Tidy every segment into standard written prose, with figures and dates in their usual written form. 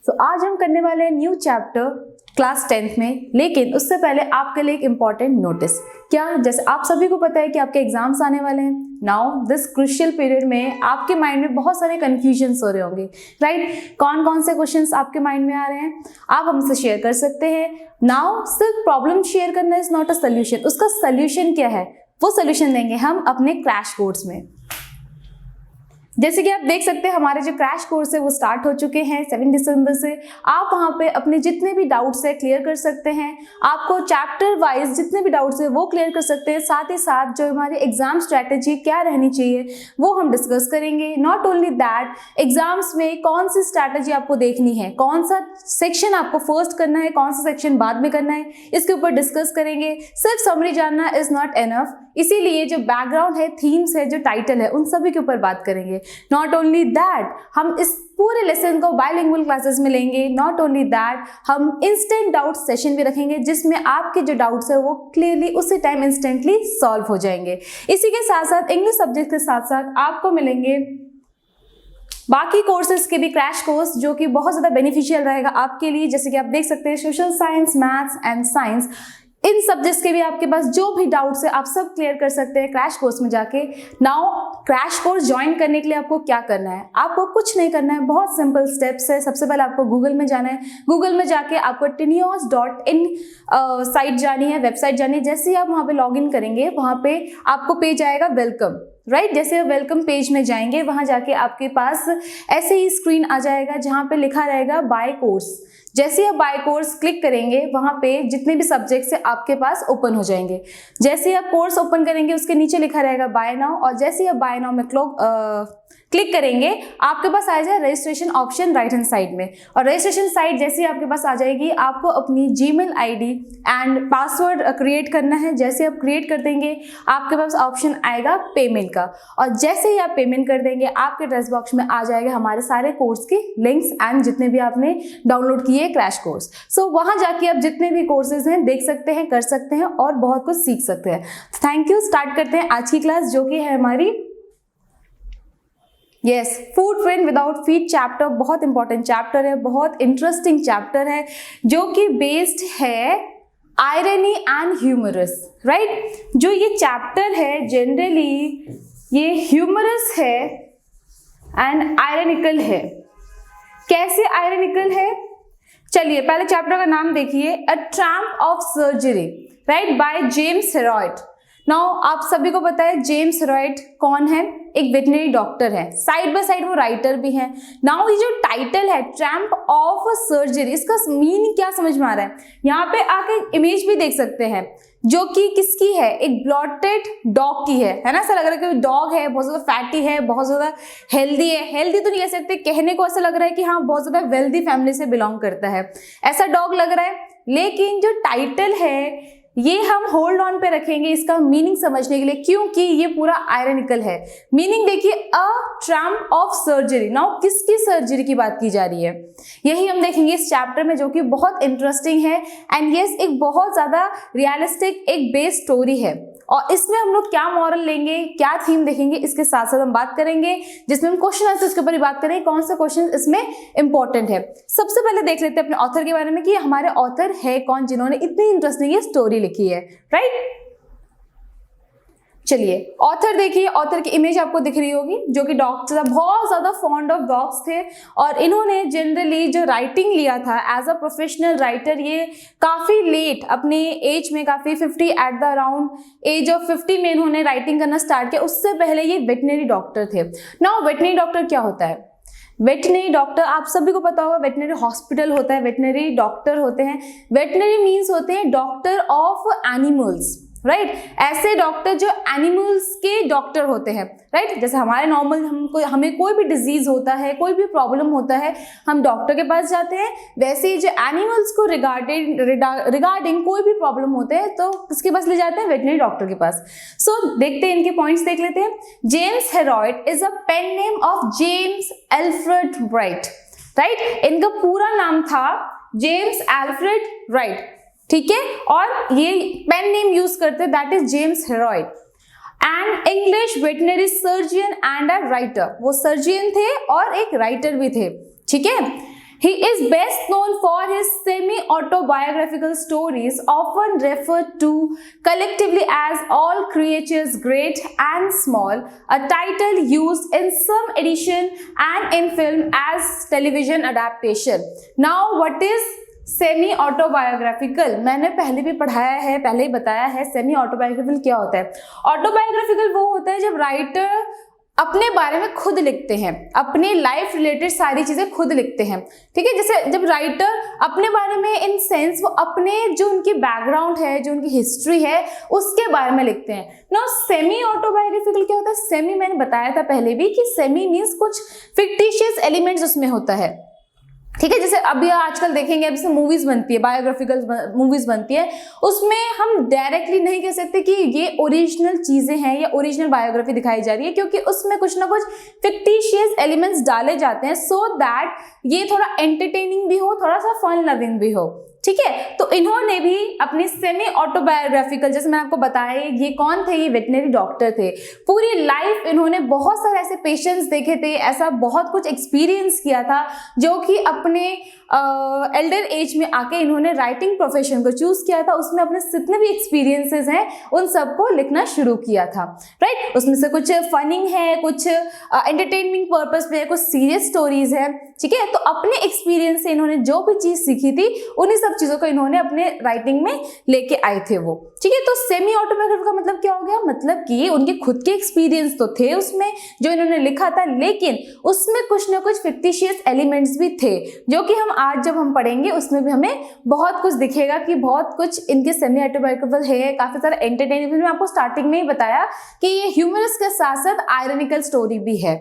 तो आज हम करने वाले हैं न्यू चैप्टर क्लास 10th में, लेकिन उससे पहले आपके लिए एक इंपॉर्टेंट नोटिस। क्या जैसे आप सभी को पता है कि आपके एग्जाम्स आने वाले हैं। नाउ दिस क्रुशियल पीरियड में आपके माइंड में बहुत सारे कन्फ्यूजन्स हो रहे होंगे, राइट। कौन कौन से क्वेश्चंस आपके माइंड में आ रहे हैं, आप हमसे शेयर कर सकते हैं। नाउ सिर्फ प्रॉब्लम शेयर करना इज नॉट अ सोल्यूशन, उसका सोल्यूशन क्या है वो सोल्यूशन देंगे हम अपने क्रैश कोर्स में। जैसे कि आप देख सकते हैं हमारे जो क्रैश कोर्स है वो स्टार्ट हो चुके हैं 7 दिसंबर से। आप वहाँ पे अपने जितने भी डाउट्स है क्लियर कर सकते हैं। आपको चैप्टर वाइज जितने भी डाउट्स है वो क्लियर कर सकते हैं। साथ ही साथ जो हमारी एग्जाम स्ट्रैटेजी क्या रहनी चाहिए वो हम डिस्कस करेंगे। नॉट ओनली दैट, एग्जाम्स में कौन सी स्ट्रैटेजी आपको देखनी है, कौन सा सेक्शन आपको फर्स्ट करना है, कौन सा सेक्शन बाद में करना है, इसके ऊपर डिस्कस करेंगे। सिर्फ समरी जानना इज नॉट एनफ, इसीलिए जो बैकग्राउंड है, थीम्स है, जो टाइटल है, उन सभी के ऊपर बात करेंगे। नॉट ओनली दैट, हम इस पूरे लेसन को बाइलिंगुअल क्लासेस में लेंगे। नॉट ओनली दैट, हम इंस्टेंट डाउट सेशन भी रखेंगे जिसमें आपके जो डाउट्स है वो क्लियरली उसी टाइम इंस्टेंटली सॉल्व हो जाएंगे। इसी के साथ साथ इंग्लिश सब्जेक्ट के साथ साथ आपको मिलेंगे बाकी कोर्सेज के भी क्रैश कोर्स, जो कि बहुत ज़्यादा बेनिफिशियल रहेगा आपके लिए। जैसे कि आप देख सकते हैं social science, maths and science, in subjects के भी आपके पास जो भी डाउट्स है आप सब क्लियर कर सकते हैं क्रैश कोर्स में जाके। नाउ क्रैश कोर्स ज्वाइन करने के लिए आपको क्या करना है, आपको कुछ नहीं करना है, बहुत सिंपल स्टेप्स है। सबसे पहले आपको गूगल में जाना है। गूगल में जाके आपको tinios.in साइट जानी है, वेबसाइट जानी है। जैसे ही आप वहाँ पे लॉग इन करेंगे वहाँ पे आपको पेज आएगा वेलकम, राइट। जैसे आप वेलकम पेज में जाएंगे वहाँ जाके आपके पास ऐसे ही स्क्रीन आ जाएगा जहाँ पे लिखा रहेगा बाय कोर्स। जैसे आप बाय कोर्स क्लिक करेंगे वहाँ पे जितने भी सब्जेक्ट्स है आपके पास ओपन हो जाएंगे। जैसे आप कोर्स ओपन करेंगे उसके नीचे लिखा रहेगा बाय नाउ, और जैसे ही आप बाय नाउ में क्लिक करेंगे आपके पास आ जाए registration option right hand side में। और रजिस्ट्रेशन साइट जैसे ही आपके पास आ जाएगी आपको अपनी Gmail ID and password create करना है। जैसे आप क्रिएट कर देंगे आपके पास ऑप्शन आएगा पेमेंट का, और जैसे ही आप पेमेंट कर देंगे आपके ड्रेस बॉक्स में आ जाएगा हमारे सारे कोर्स के लिंक्स एंड जितने भी आपने डाउनलोड किए क्रैश कोर्स। सो वहां जाके आप जितने भी कोर्सेज हैं देख सकते हैं, कर सकते हैं और बहुत कुछ सीख सकते हैं। Thank you. स्टार्ट करते हैं आज की क्लास, जो कि है हमारी food trend without feed chapter. बहुत इंपॉर्टेंट चैप्टर है, बहुत इंटरेस्टिंग चैप्टर है, जो कि बेस्ड है आयरनी एंड ह्यूमरस, राइट। जो ये चैप्टर है जनरली ये ह्यूमरस है एंड आयरनिकल है। कैसे आयरनिकल है, चलिए पहले चैप्टर का नाम देखिए, a triumph of surgery, right, by James Herriot. Now आप सभी को पता है जेम्स हेरॉइट कौन है, एक वेटनरी डॉक्टर है, साइड बाय साइड वो राइटर भी है। नाउ ये जो टाइटल है ट्रैम्प ऑफ सर्जरी, इसका मीनिंग क्या समझ में आ रहा है, यहाँ पे आके इमेज भी देख सकते हैं, जो कि किसकी है, एक ब्लॉटेड डॉग की है ना। ऐसा लग रहा है कि डॉग है, बहुत ज्यादा फैटी है, बहुत ज्यादा हेल्दी है। हेल्दी तो नहीं कह सकते, कहने को ऐसा लग रहा है कि हाँ बहुत ज्यादा वेल्दी फैमिली से बिलोंग करता है, ऐसा डॉग लग रहा है। लेकिन जो टाइटल है ये हम होल्ड ऑन पे रखेंगे इसका मीनिंग समझने के लिए, क्योंकि ये पूरा आयरनिकल है। मीनिंग देखिए, a triumph of surgery. Now किसकी सर्जरी की बात की जा रही है, यही हम देखेंगे इस चैप्टर में, जो कि बहुत इंटरेस्टिंग है एंड यस एक बहुत ज्यादा रियलिस्टिक एक बेस्ड स्टोरी है। और इसमें हम लोग क्या मॉरल लेंगे, क्या थीम देखेंगे, इसके साथ साथ हम बात करेंगे, जिसमें हम क्वेश्चन आंसर के ऊपर ही बात करेंगे, कौन सा क्वेश्चन इसमें इंपॉर्टेंट है। सबसे पहले देख लेते हैं अपने ऑथर के बारे में कि हमारे ऑथर है कौन जिन्होंने इतनी इंटरेस्टिंग ये स्टोरी लिखी है, राइट। चलिए ऑथर देखिए, ऑथर की इमेज आपको दिख रही होगी, जो कि डॉक्टर बहुत ज्यादा फॉन्ड ऑफ डॉग्स थे, और इन्होंने जनरली जो राइटिंग लिया था एज अ प्रोफेशनल राइटर, ये काफी लेट अपने एज में, काफी 50 at the around age of 50 में इन्होंने राइटिंग करना स्टार्ट किया। उससे पहले ये वेटनरी डॉक्टर थे। नाउ वेटनरी डॉक्टर क्या होता है, वेटनरी डॉक्टर आप सभी को पता होगा, वेटनरी हॉस्पिटल होता है, वेटनरी डॉक्टर होते हैं। वेटनरी मीन्स होते हैं डॉक्टर ऑफ एनिमल्स, राइट। ऐसे डॉक्टर जो एनिमल्स के डॉक्टर होते हैं, राइट। जैसे हमारे नॉर्मल हमें कोई भी डिजीज होता है, कोई भी प्रॉब्लम होता है, हम डॉक्टर के पास जाते हैं, वैसे ही जो एनिमल्स को रिगार्डिंग कोई भी प्रॉब्लम होते हैं तो किसके पास ले जाते हैं, वेटनरी डॉक्टर के पास। सो देखते हैं, इनके पॉइंट्स देख लेते हैं। James Herriot is a pen name of James Alfred right, right. इनका पूरा नाम था जेम्स एल्फ्रेड राइट, ठीक है, और ये पेन नेम यूज करते, that is James Herriot. And English veterinary surgeon and a writer, वो सर्जन थे और एक राइटर भी थे, ठीक है। He is best known for his semi-autobiographical stories, often referred to collectively as All Creatures Great and Small, a title used in some edition and in film as television adaptation. Now, what is semi autobiographical? मैंने पहले भी पढ़ाया है, पहले ही बताया है semi autobiographical क्या होता है। ऑटोबायोग्राफिकल वो होता है जब राइटर अपने बारे में खुद लिखते हैं, अपनी लाइफ रिलेटेड सारी चीजें खुद लिखते हैं, ठीक है। जैसे जब राइटर अपने बारे में इन सेंस वो अपने जो उनकी बैकग्राउंड है, जो उनकी हिस्ट्री है, उसके बारे में लिखते हैं। नाउ सेमी ऑटोबायोग्राफिकल क्या होता है? सेमी मैंने बताया था पहले भी कि सेमी मीन्स कुछ फिक्टिशियस एलिमेंट्स उसमें होता है, ठीक है। जैसे अभी आजकल देखेंगे, जैसे मूवीज बनती है, बायोग्राफिकल मूवीज बनती है, उसमें हम डायरेक्टली नहीं कह सकते कि ये ओरिजिनल चीजें हैं या ओरिजिनल बायोग्राफी दिखाई जा रही है, क्योंकि उसमें कुछ ना कुछ फिक्टिशियस एलिमेंट्स डाले जाते हैं सो दैट ये थोड़ा एंटरटेनिंग भी हो, थोड़ा सा फन लविंग भी हो, ठीक है। तो इन्होंने भी अपनी सेमी ऑटोबायोग्राफिकल, जैसे मैंने आपको बताया, ये कौन थे? ये वेटनरी डॉक्टर थे। पूरी लाइफ इन्होंने बहुत सारे ऐसे पेशेंट्स देखे थे, ऐसा बहुत कुछ एक्सपीरियंस किया था, जो कि अपने एल्डर एज में आके इन्होंने राइटिंग प्रोफेशन को चूज किया था। उसमें अपने जितने भी एक्सपीरियंसेस हैं उन सबको लिखना शुरू किया था, राइट। उसमें से कुछ फनिंग है, कुछ एंटरटेनमेंट पर्पस पे है, कुछ सीरियस स्टोरीज है, ठीक है। तो अपने एक्सपीरियंस से इन्होंने जो भी चीज सीखी थी उन्हीं सब चीजों को इन्होंने अपने राइटिंग में लेके आए थे वो, ठीक है। तो सेमी ऑटोबायोग्राफी का मतलब क्या हो गया? मतलब कि उनके खुद के एक्सपीरियंस तो थे उसमें जो इन्होंने लिखा था, लेकिन उसमें कुछ ना कुछ फिक्टिशियस एलिमेंट्स भी थे, जो कि हम आज जब हम पढ़ेंगे उसमें भी हमें बहुत कुछ दिखेगा कि बहुत कुछ इनके सेमी ऑटोबायोग्राफिकल है। काफी सारा एंटरटेनिंग, मैंने आपको स्टार्टिंग में ही बताया कि ये ह्यूमरस के साथ साथ आयरनिकल स्टोरी भी है।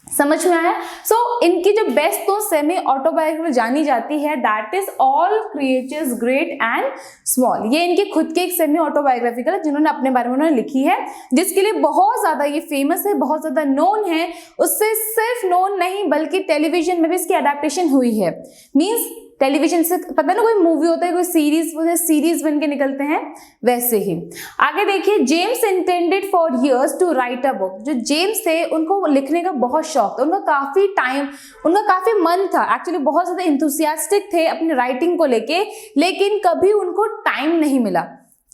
समझ में आया? सो इनकी जो बेस्ट तो सेमी ऑटोबायोग्राफी जानी जाती है, that is all creatures great and small. ये इनकी खुद की एक सेमी ऑटोबायोग्राफिकल है जिन्होंने अपने बारे में उन्होंने लिखी है, जिसके लिए बहुत ज्यादा ये फेमस है, बहुत ज्यादा नोन है। उससे सिर्फ नोन नहीं बल्कि टेलीविजन में भी इसकी अडेप्टेशन हुई है। मीन्स टेलीविजन से पता है ना, कोई मूवी होता है, कोई सीरीज बन के निकलते हैं, वैसे ही। आगे देखिए, James intended for years to write a book. जो जेम्स थे उनको लिखने का बहुत शौक था, उनका काफी मन था, एक्चुअली बहुत ज्यादा इंथुसियास्टिक थे अपनी राइटिंग को लेके, लेकिन कभी उनको टाइम नहीं मिला।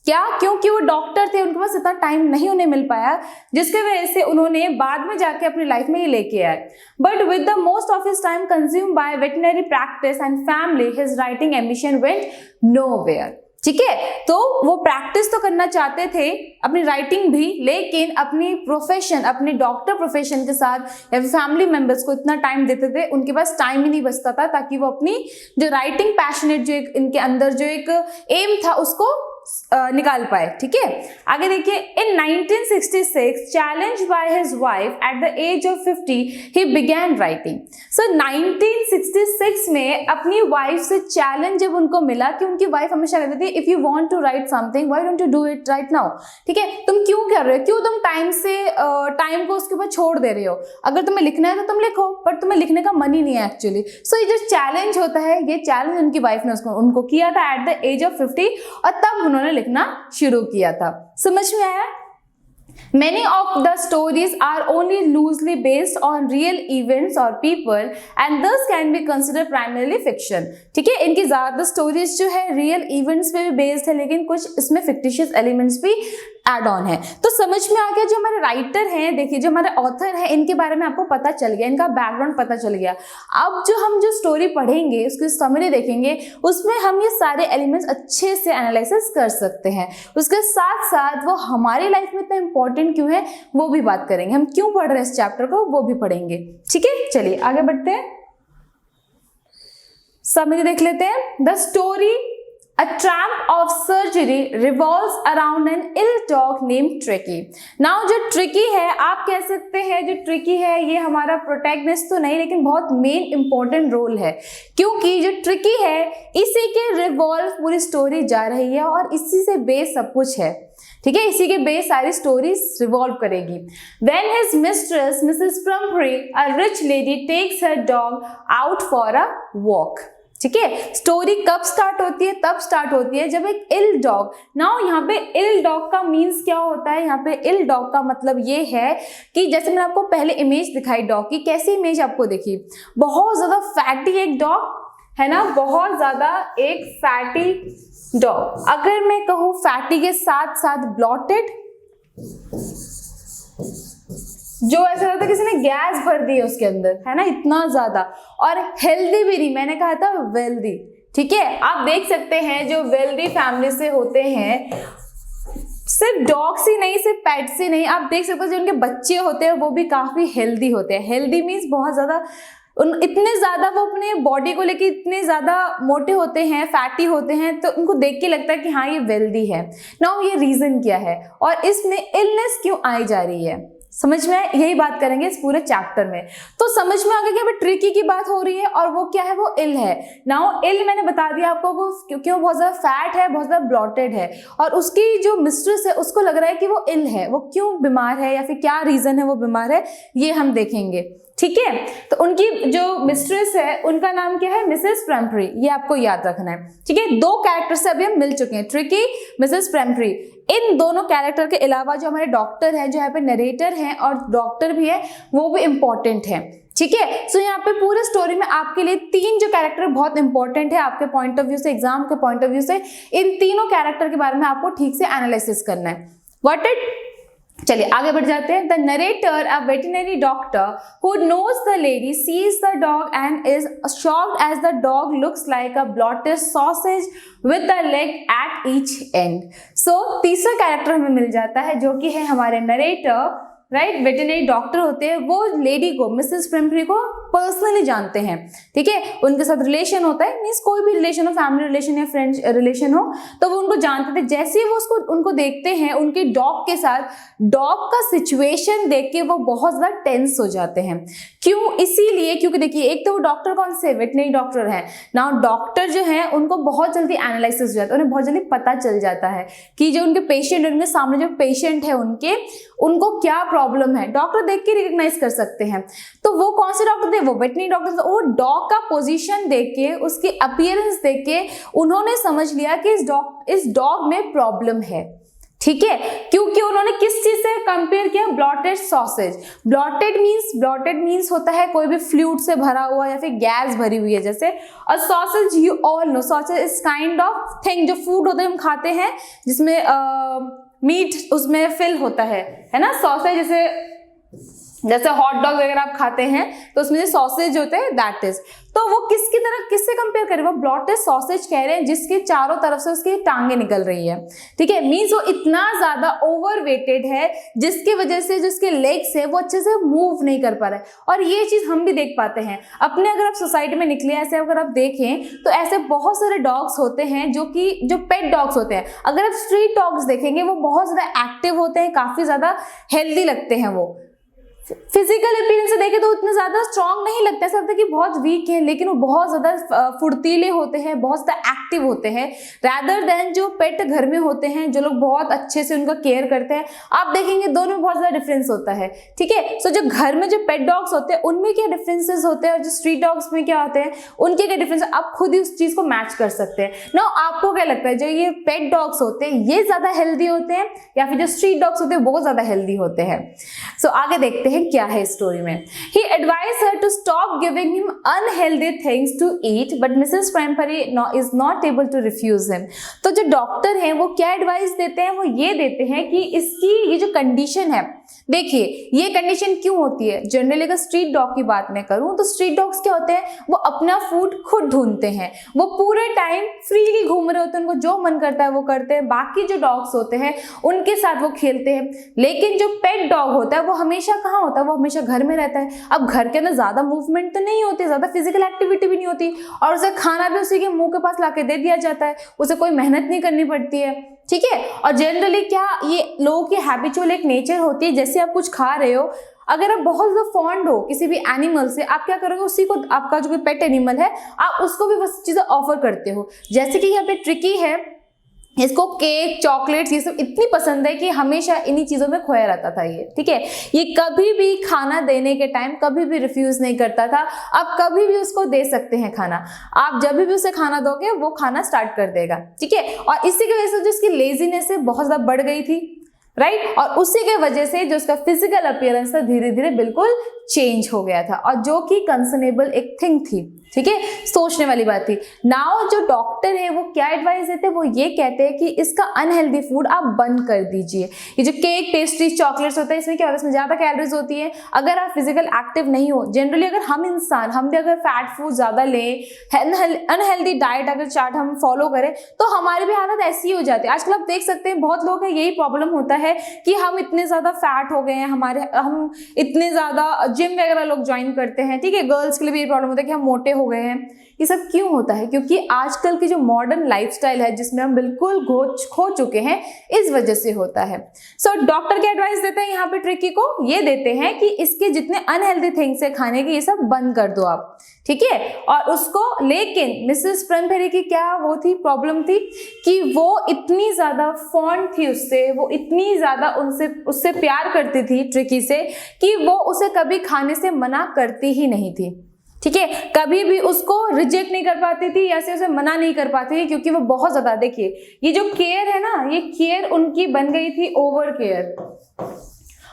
क्या? क्योंकि वो डॉक्टर थे, उनके पास इतना टाइम नहीं उन्हें मिल पाया, जिसके वजह से उन्होंने बाद में जाके अपनी लाइफ में ये लेके आए। But with the most of his time consumed by veterinary practice and family, his writing ambition went nowhere, ठीक है। तो वो प्रैक्टिस तो करना चाहते थे, अपनी राइटिंग भी, लेकिन अपनी प्रोफेशन, अपने डॉक्टर प्रोफेशन के साथ या फैमिली मेंबर्स को इतना टाइम देते थे, उनके पास टाइम ही नहीं बचता था ताकि वो अपनी जो राइटिंग पैशनेट, जो एक इनके अंदर जो एक एम था उसको निकाल पाए, ठीक है। आगे देखिए, in 1966 challenged by his wife at the age of 50 he began writing. So 1966 में अपनी वाइफ से चैलेंज जब उनको मिला, कि उनकी वाइफ हमेशा कहती थी, if you want to write something why don't you do it right now, ठीक है। तुम क्यों कर रहे हो, क्यों तुम टाइम को उसके ऊपर छोड़ दे रहे हो? अगर तुम्हें लिखना है तो तुम लिखो, पर तुम्हें लिखने का मन ही नहीं है एक्चुअली। सो ये जो चैलेंज होता है, ये चैलेंज उनकी वाइफ ने उनको किया था एट द एज ऑफ 50, और तब उन्होंने लिखना शुरू किया था। समझ में आया? Many of the stories are only loosely based on real events or people and thus can be considered primarily fiction, ठीक है। इनकी ज्यादा स्टोरीज जो है रियल इवेंट्स पे भी बेस्ड है, लेकिन कुछ इसमें फिक्टिशियस एलिमेंट्स भी एड ऑन है। तो समझ में आ गया, जो हमारे राइटर हैं, देखिए जो हमारे ऑथर हैं, इनके बारे में आपको पता चल गया, इनका बैकग्राउंड पता चल गया। अब जो हम जो स्टोरी पढ़ेंगे, उसकी समरी देखेंगे, उसमें हम ये सारे एलिमेंट्स अच्छे से एनालिसिस कर सकते हैं। उसके साथ साथ वो हमारी लाइफ में इतना इंपॉर्टेंट क्यों है वो भी बात करेंगे। हम क्यों पढ़ रहे हैं इस चैप्टर को वो भी पढ़ेंगे, ठीक है। चलिए आगे बढ़ते हैं, समरी देख लेते हैं। The story A tramp of surgery revolves around an ill dog named Tricky. Now जो Tricky है, आप कह सकते हैं जो Tricky है ये हमारा प्रोटैगनिस्ट तो नहीं, लेकिन बहुत मेन इंपॉर्टेंट रोल है, क्योंकि जो Tricky है इसी के रिवॉल्व पूरी स्टोरी जा रही है और इसी से बेस सब कुछ है, ठीक है। इसी के बेस सारी स्टोरीज रिवॉल्व करेगी। When his mistress Mrs. Pumphrey, a rich lady, takes her dog out for a walk, ठीक है। स्टोरी कब स्टार्ट होती है? तब स्टार्ट होती है जब एक इल डॉग, नाउ यहाँ पे इल डॉग का मीन्स क्या होता है? यहाँ पे इल डॉग का मतलब ये है कि जैसे मैंने आपको पहले इमेज दिखाई डॉग की, कैसी इमेज आपको देखी? बहुत ज्यादा फैटी एक डॉग है ना, बहुत ज्यादा एक फैटी डॉग। अगर मैं कहूँ फैटी के साथ साथ ब्लॉटेड, जो ऐसा लगता है किसी ने गैस भर दी है उसके अंदर, है ना, इतना ज्यादा। और हेल्दी भी नहीं, मैंने कहा था वेल्दी, ठीक है। आप देख सकते हैं जो वेल्दी फैमिली से होते हैं, सिर्फ डॉग्स ही नहीं, सिर्फ पेट्स ही नहीं, आप देख सकते हो जो उनके बच्चे होते हैं वो भी काफी हेल्दी होते हैं। हेल्दी मीन्स बहुत ज्यादा इतने ज्यादा वो अपने बॉडी को लेके इतने ज्यादा मोटे होते हैं, फैटी होते हैं, तो उनको देख के लगता है कि हाँ ये वेल्दी है। नाउ ये रीजन क्या है और इसमें इलनेस क्यों आई जा रही है, समझ में, यही बात करेंगे इस पूरे चैप्टर में। तो समझ में आ गया कि अभी ट्रिकी की बात हो रही है और वो क्या है? वो इल है। नाउ इल मैंने बता दिया आपको वो क्योंकि वो बहुत ज्यादा फैट है, बहुत ज्यादा ब्लॉटेड है और उसकी जो मिस्ट्रेस है उसको लग रहा है कि वो इल है। वो क्यों बीमार है या फिर क्या रीजन है वो बीमार है, ये हम देखेंगे, ठीक है। तो उनकी जो मिस्ट्रेस है उनका नाम क्या है? मिसेस प्रेम्परी, ये आपको याद रखना है, ठीक है। दो कैरेक्टर से अभी हम मिल चुके हैं, ट्रिकी, मिसेस प्रेम्परी। इन दोनों कैरेक्टर के अलावा जो हमारे डॉक्टर हैं, जो यहाँ पे नरेटर हैं और डॉक्टर भी है, वो भी इंपॉर्टेंट है, ठीक है। सो यहाँ पे पूरे स्टोरी में आपके लिए तीन जो कैरेक्टर बहुत इंपॉर्टेंट है आपके पॉइंट ऑफ व्यू से, एग्जाम के पॉइंट ऑफ व्यू से, इन तीनों कैरेक्टर के बारे में आपको ठीक से एनालिसिस करना है। व्हाट इट, चलिए आगे बढ़ जाते हैं। The narrator, a veterinary doctor who knows the lady, sees the dog and is shocked as the dog looks like a bloated sausage with the leg at each end. So तीसरा character हमें मिल जाता है जो कि है हमारे narrator, right, veterinary doctor होते हैं। वो लेडी को, मिसेस प्रेम्परी को पर्सनली जानते हैं, ठीक है, उनके साथ रिलेशन होता है, मीन्स कोई भी रिलेशन हो, फैमिली रिलेशन या फ्रेंड्स रिलेशन हो, तो वो उनको जानते थे। जैसे ही वो उसको उनको देखते हैं उनके डॉग के साथ, डॉग का सिचुएशन देख के वो बहुत ज्यादा टेंस हो जाते हैं। क्यों? इसीलिए क्योंकि देखिए एक तो वो डॉक्टर कौन से, वेटरनरी डॉक्टर है ना। डॉक्टर जो है उनको बहुत जल्दी एनालिसिस हो जाता है, उन्हें बहुत जल्दी पता चल जाता है कि जो उनके पेशेंट, उनके सामने जो पेशेंट है उनको क्या प्रॉब्लम है, डॉक्टर देख के रिकॉग्नाइज कर सकते हैं। तो वो कौन से डॉक्टर थे? वो वेटरनरी डॉक्टर। वो डॉग का पोजीशन देख के, उसकी अपीयरेंस देख के उन्होंने समझ लिया कि इस डॉग में प्रॉब्लम है, ठीक है। क्योंकि उन्होंने किस चीज से कंपेयर किया? Blotted sausage. ब्लॉटेड मींस होता है कोई भी फ्लूइड से भरा हुआ या फिर गैस भरी हुई है जैसे। और sausage you all know, sausage is kind of thing, जो फूड होते हैं हम खाते हैं जिसमें मीट उसमें फिल होता है ना। सॉसेज जैसे हॉट डॉग वगैरह आप खाते हैं तो उसमें जो सॉसेज होते हैं दैट इज। तो वो किससे कंपेयर करें? वो ब्लॉटेड सॉसेज कह रहे हैं जिसके चारों तरफ से उसकी टांगे निकल रही है, ठीक है। मीन्स वो इतना ज्यादा ओवरवेटेड है जिसकी वजह से जो उसके लेग्स है वो अच्छे से मूव नहीं कर पा रहे। और ये चीज हम भी देख पाते हैं अपने, अगर आप सोसाइटी में निकले ऐसे अगर आप देखें तो ऐसे बहुत सारे डॉग्स होते हैं जो पेट डॉग्स होते हैं। अगर आप स्ट्रीट डॉग्स देखेंगे वो बहुत ज्यादा एक्टिव होते हैं, काफी ज्यादा हेल्दी लगते हैं। वो फिजिकल अपीयरेंस से देखें तो उतने ज्यादा स्ट्रांग नहीं लगता, ऐसा लगता है कि बहुत वीक है, लेकिन वो बहुत ज्यादा फुर्तीले होते हैं, बहुत ज्यादा एक्टिव होते हैं, रैदर देन जो पेट घर में होते हैं, जो लोग बहुत अच्छे से उनका केयर करते हैं। आप देखेंगे दोनों में बहुत ज्यादा डिफरेंस होता है, ठीक है। सो जो घर में जो पेट डॉग्स होते हैं उनमें क्या डिफरेंसेस होते हैं और जो स्ट्रीट डॉग्स में क्या होते हैं उनके क्या डिफरेंस, आप खुद ही उस चीज को मैच कर सकते हैं ना। आपको क्या लगता है जो ये पेट डॉग्स होते हैं ये ज्यादा हेल्दी होते हैं या फिर जो स्ट्रीट डॉग्स होते हैं बहुत ज्यादा हेल्दी होते हैं? सो आगे देखते हैं क्या है स्टोरी में। He advised her to stop giving him unhealthy things to eat, but Mrs. Premperi is not able to refuse him. तो जो डॉक्टर हैं वो क्या एडवाइस देते हैं? वो ये देते हैं कि इसकी ये जो कंडीशन है, देखिए ये कंडीशन क्यों होती है। जनरली अगर स्ट्रीट डॉग की बात मैं करूं तो स्ट्रीट डॉग्स क्या होते हैं, वो अपना फूड खुद ढूंढते हैं, वो पूरे टाइम फ्रीली घूम रहे होते हैं, उनको जो मन करता है वो करते हैं। बाकी जो डॉग्स होते हैं उनके साथ वो खेलते हैं। लेकिन जो पेट डॉग होता है वो हमेशा कहाँ होता है? वो हमेशा घर में रहता है। अब घर के अंदर ज्यादा मूवमेंट तो नहीं होती, ज्यादा फिजिकल एक्टिविटी भी नहीं होती और उसे खाना भी उसी के मुंह के पास लाके दे दिया जाता है, उसे कोई मेहनत नहीं करनी पड़ती है, ठीक है। और जनरली क्या ये लोगों की हैबिचुअल एक नेचर होती है, जैसे आप कुछ खा रहे हो, अगर आप बहुत ज्यादा फॉन्ड हो किसी भी एनिमल से, आप क्या करोगे उसी को, आपका जो पेट एनिमल है आप उसको भी बस चीजें ऑफर करते हो। जैसे कि यहाँ पे ट्रिकी है, इसको केक, चॉकलेट्स ये सब इतनी पसंद है कि हमेशा इन्हीं चीज़ों में खोया रहता था ये, ठीक है। ये कभी भी खाना देने के टाइम कभी भी रिफ्यूज़ नहीं करता था। आप कभी भी उसको दे सकते हैं खाना, आप जब भी उसे खाना दोगे वो खाना स्टार्ट कर देगा, ठीक है। और इसी की वजह से जो इसकी लेजीनेस है बहुत ज़्यादा बढ़ गई थी, राइट। और उसी के वजह से जो उसका फिजिकल अपीयरेंस था धीरे धीरे बिल्कुल चेंज हो गया था, और जो कि कंसर्नेबल एक थिंग थी, ठीक है, सोचने वाली बात थी। नाउ जो डॉक्टर है वो क्या एडवाइस देते हैं, वो ये कहते हैं कि इसका अनहेल्दी फूड आप बंद कर दीजिए। ये जो केक, पेस्ट्रीज, चॉकलेट्स होता है, इसमें क्या होता है, इसमें ज्यादा कैलोरीज होती है। अगर आप फिजिकल एक्टिव नहीं हो, जनरली अगर हम इंसान हम भी अगर फैट फूड ज्यादा लें, अनहेल्दी डाइट अगर चार्ट हम फॉलो करें, तो हमारी भी हालत ऐसी ही हो जाती है। आजकल आप देख सकते हैं बहुत लोग का यही प्रॉब्लम होता है कि हम इतने ज्यादा फैट हो गए हैं, हम इतने ज्यादा जिम वगैरह लोग ज्वाइन करते हैं, ठीक है। गर्ल्स के लिए भी ये प्रॉब्लम होता है कि हम मोटे हो गए हैं। ये सब क्यों होता है? क्योंकि आजकल की जो मॉडर्न लाइफस्टाइल है जिसमें हम बिल्कुल खो चुके हैं, इस वजह से होता है। सो डॉक्टर क्या एडवाइस देते हैं यहाँ पे ट्रिकी को, ये देते हैं कि इसके जितने अनहेल्दी थिंग्स है खाने की, ये सब बंद कर दो आप, ठीक है। और उसको, लेकिन मिसेस प्रेमफेरी की क्या वो थी, प्रॉब्लम थी कि वो इतनी ज्यादा फॉन्ड थी उससे, वो इतनी ज्यादा उससे प्यार करती थी ट्रिकी से, कि वो उसे कभी खाने से मना करती ही नहीं थी, ठीक है। कभी भी उसको रिजेक्ट नहीं कर पाती थी या से उसे मना नहीं कर पाती थी, क्योंकि वो बहुत ज्यादा, देखिए ये जो केयर है ना, ये केयर उनकी बन गई थी ओवर केयर।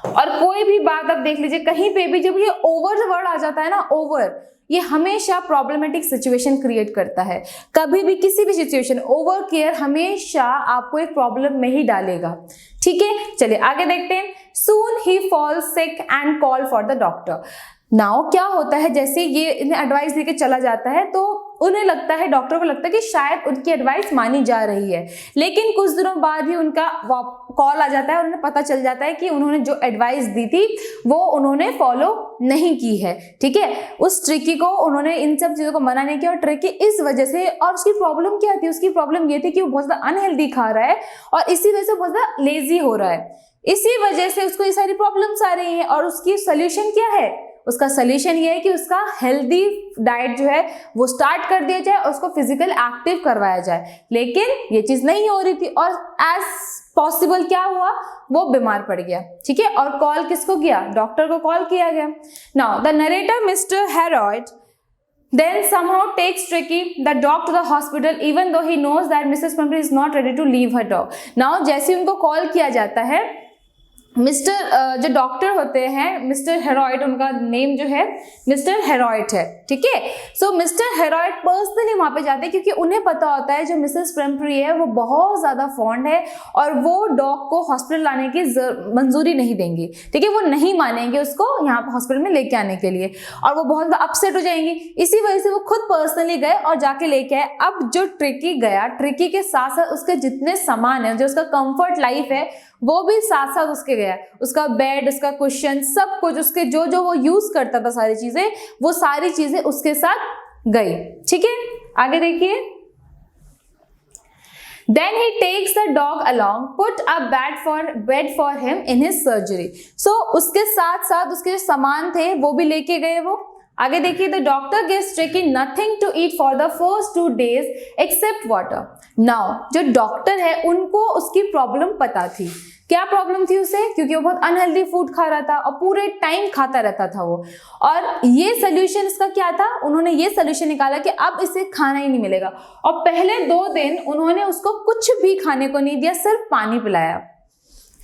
और कोई भी बात आप देख लीजिए, कहीं पे भी जब ये ओवर वर्ड आ जाता है ना, ओवर, ये हमेशा प्रॉब्लमेटिक सिचुएशन क्रिएट करता है। कभी भी किसी भी सिचुएशन, ओवर केयर हमेशा आपको एक प्रॉब्लम में ही डालेगा, ठीक है। चलिए आगे देखते हैं। Soon he fall sick and call for the doctor. Now क्या होता है, जैसे ये इन्हें एडवाइस देके चला जाता है तो उन्हें लगता है, डॉक्टर को लगता है कि शायद उनकी एडवाइस मानी जा रही है, लेकिन कुछ दिनों बाद ही उनका कॉल आ जाता है और उन्हें पता चल जाता है कि उन्होंने जो एडवाइस दी थी वो उन्होंने फॉलो नहीं की है, ठीक है। उस ट्रिकी को उन्होंने इन सब चीजों को मना नहीं किया, और ट्रिकी इस वजह से, और उसकी प्रॉब्लम क्या थी, उसकी प्रॉब्लम ये थी कि वो बहुत ज्यादा अनहेल्दी खा रहा है और इसी वजह से बहुत ज्यादा लेजी हो रहा है, इसी वजह से उसको ये सारी प्रॉब्लम्स आ रही हैं। और उसकी सोल्यूशन क्या है, उसका सोल्यूशन ये है कि उसका हेल्दी डाइट जो है वो स्टार्ट कर दिया जाए और उसको फिजिकल एक्टिव करवाया जाए, लेकिन ये चीज नहीं हो रही थी। और एज पॉसिबल क्या हुआ, वो बीमार पड़ गया, ठीक है। और कॉल किसको किया, डॉक्टर को कॉल किया गया। Now the narrator Mr Herriot then somehow takes Tricky the dog to the hospital even though he knows that Mrs. Pumpkin is not ready to leave her dog. Now जैसे उनको call किया जाता है, mister जो doctor होते हैं, mister हेरॉइड, उनका name जो है मिस्टर हेरॉइड है, ठीक है। सो मिस्टर हेरॉइड पर्सनली वहां पे जाते हैं, क्योंकि उन्हें पता होता है जो मिसेस प्रेमफ्री है वो बहुत ज्यादा फॉन्ड है और वो डॉग को हॉस्पिटल लाने की मंजूरी नहीं देंगी, ठीक है। वो नहीं मानेंगे उसको यहाँ पे हॉस्पिटल में लेके आने के लिए, और वो बहुत ज्यादा अपसेट हो जाएंगी। इसी वजह से वो खुद पर्सनली गए और जाके लेके आए। अब जो ट्रिकी गया, ट्रिकी के साथ साथ उसके जितने सामान है, जो उसका कंफर्ट लाइफ है, वो भी साथ साथ उसके गया, उसका बेड, उसका कुशन, सब कुछ, उसके जो जो वो यूज करता था सारी चीजें, वो सारी चीजें उसके साथ गई, ठीक है। आगे देखिए। Then he takes the dog along, put a bed for him in his surgery. So उसके साथ साथ उसके जो सामान थे वो भी लेके गए वो। आगे देखिए, the doctor gives Tricky nothing to eat for the first 2 days except water. Now जो डॉक्टर है उनको उसकी प्रॉब्लम पता थी। क्या प्रॉब्लम थी उसे? क्योंकि वो बहुत अनहेल्दी फूड खा रहा था और पूरे टाइम खाता रहता था वो। और ये सोल्यूशन इसका क्या था, उन्होंने ये सोल्यूशन निकाला कि अब इसे खाना ही नहीं मिलेगा। और पहले 2 दिन उन्होंने उसको कुछ भी खाने को नहीं दिया, सिर्फ पानी पिलाया,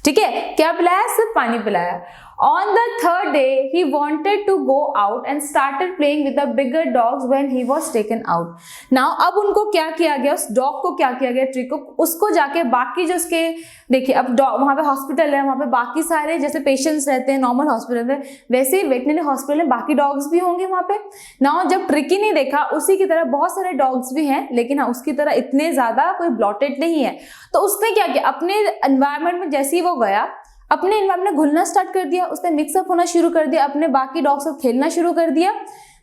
ठीक है। क्या पिलाया? सिर्फ पानी पिलाया। On the 3rd day, he wanted to go out and started playing with the bigger dogs when he was taken out. Now, अब उनको क्या किया गया, उस डॉग को क्या किया गया, ट्रिक को, उसको जाके बाकी जो उसके, देखिए अब वहाँ पे हॉस्पिटल है, वहाँ पे बाकी सारे जैसे पेशेंट्स रहते हैं नॉर्मल हॉस्पिटल में, वैसे ही वेटनरी हॉस्पिटल में बाकी डॉग्स भी होंगे वहाँ पे। नाउ जब ट्रिकी ने देखा उसी की तरह बहुत सारे डॉग्स भी हैं, लेकिन हाँ उसकी तरह इतने ज्यादा कोई ब्लॉटेड नहीं है, तो उसने क्या किया, अपने एनवायरमेंट में जैसे ही वो गया, अपने एनवायरमेंट में घुलना स्टार्ट कर दिया, उसने मिक्सअप होना शुरू कर दिया, अपने बाकी डॉग्स को खेलना शुरू कर दिया,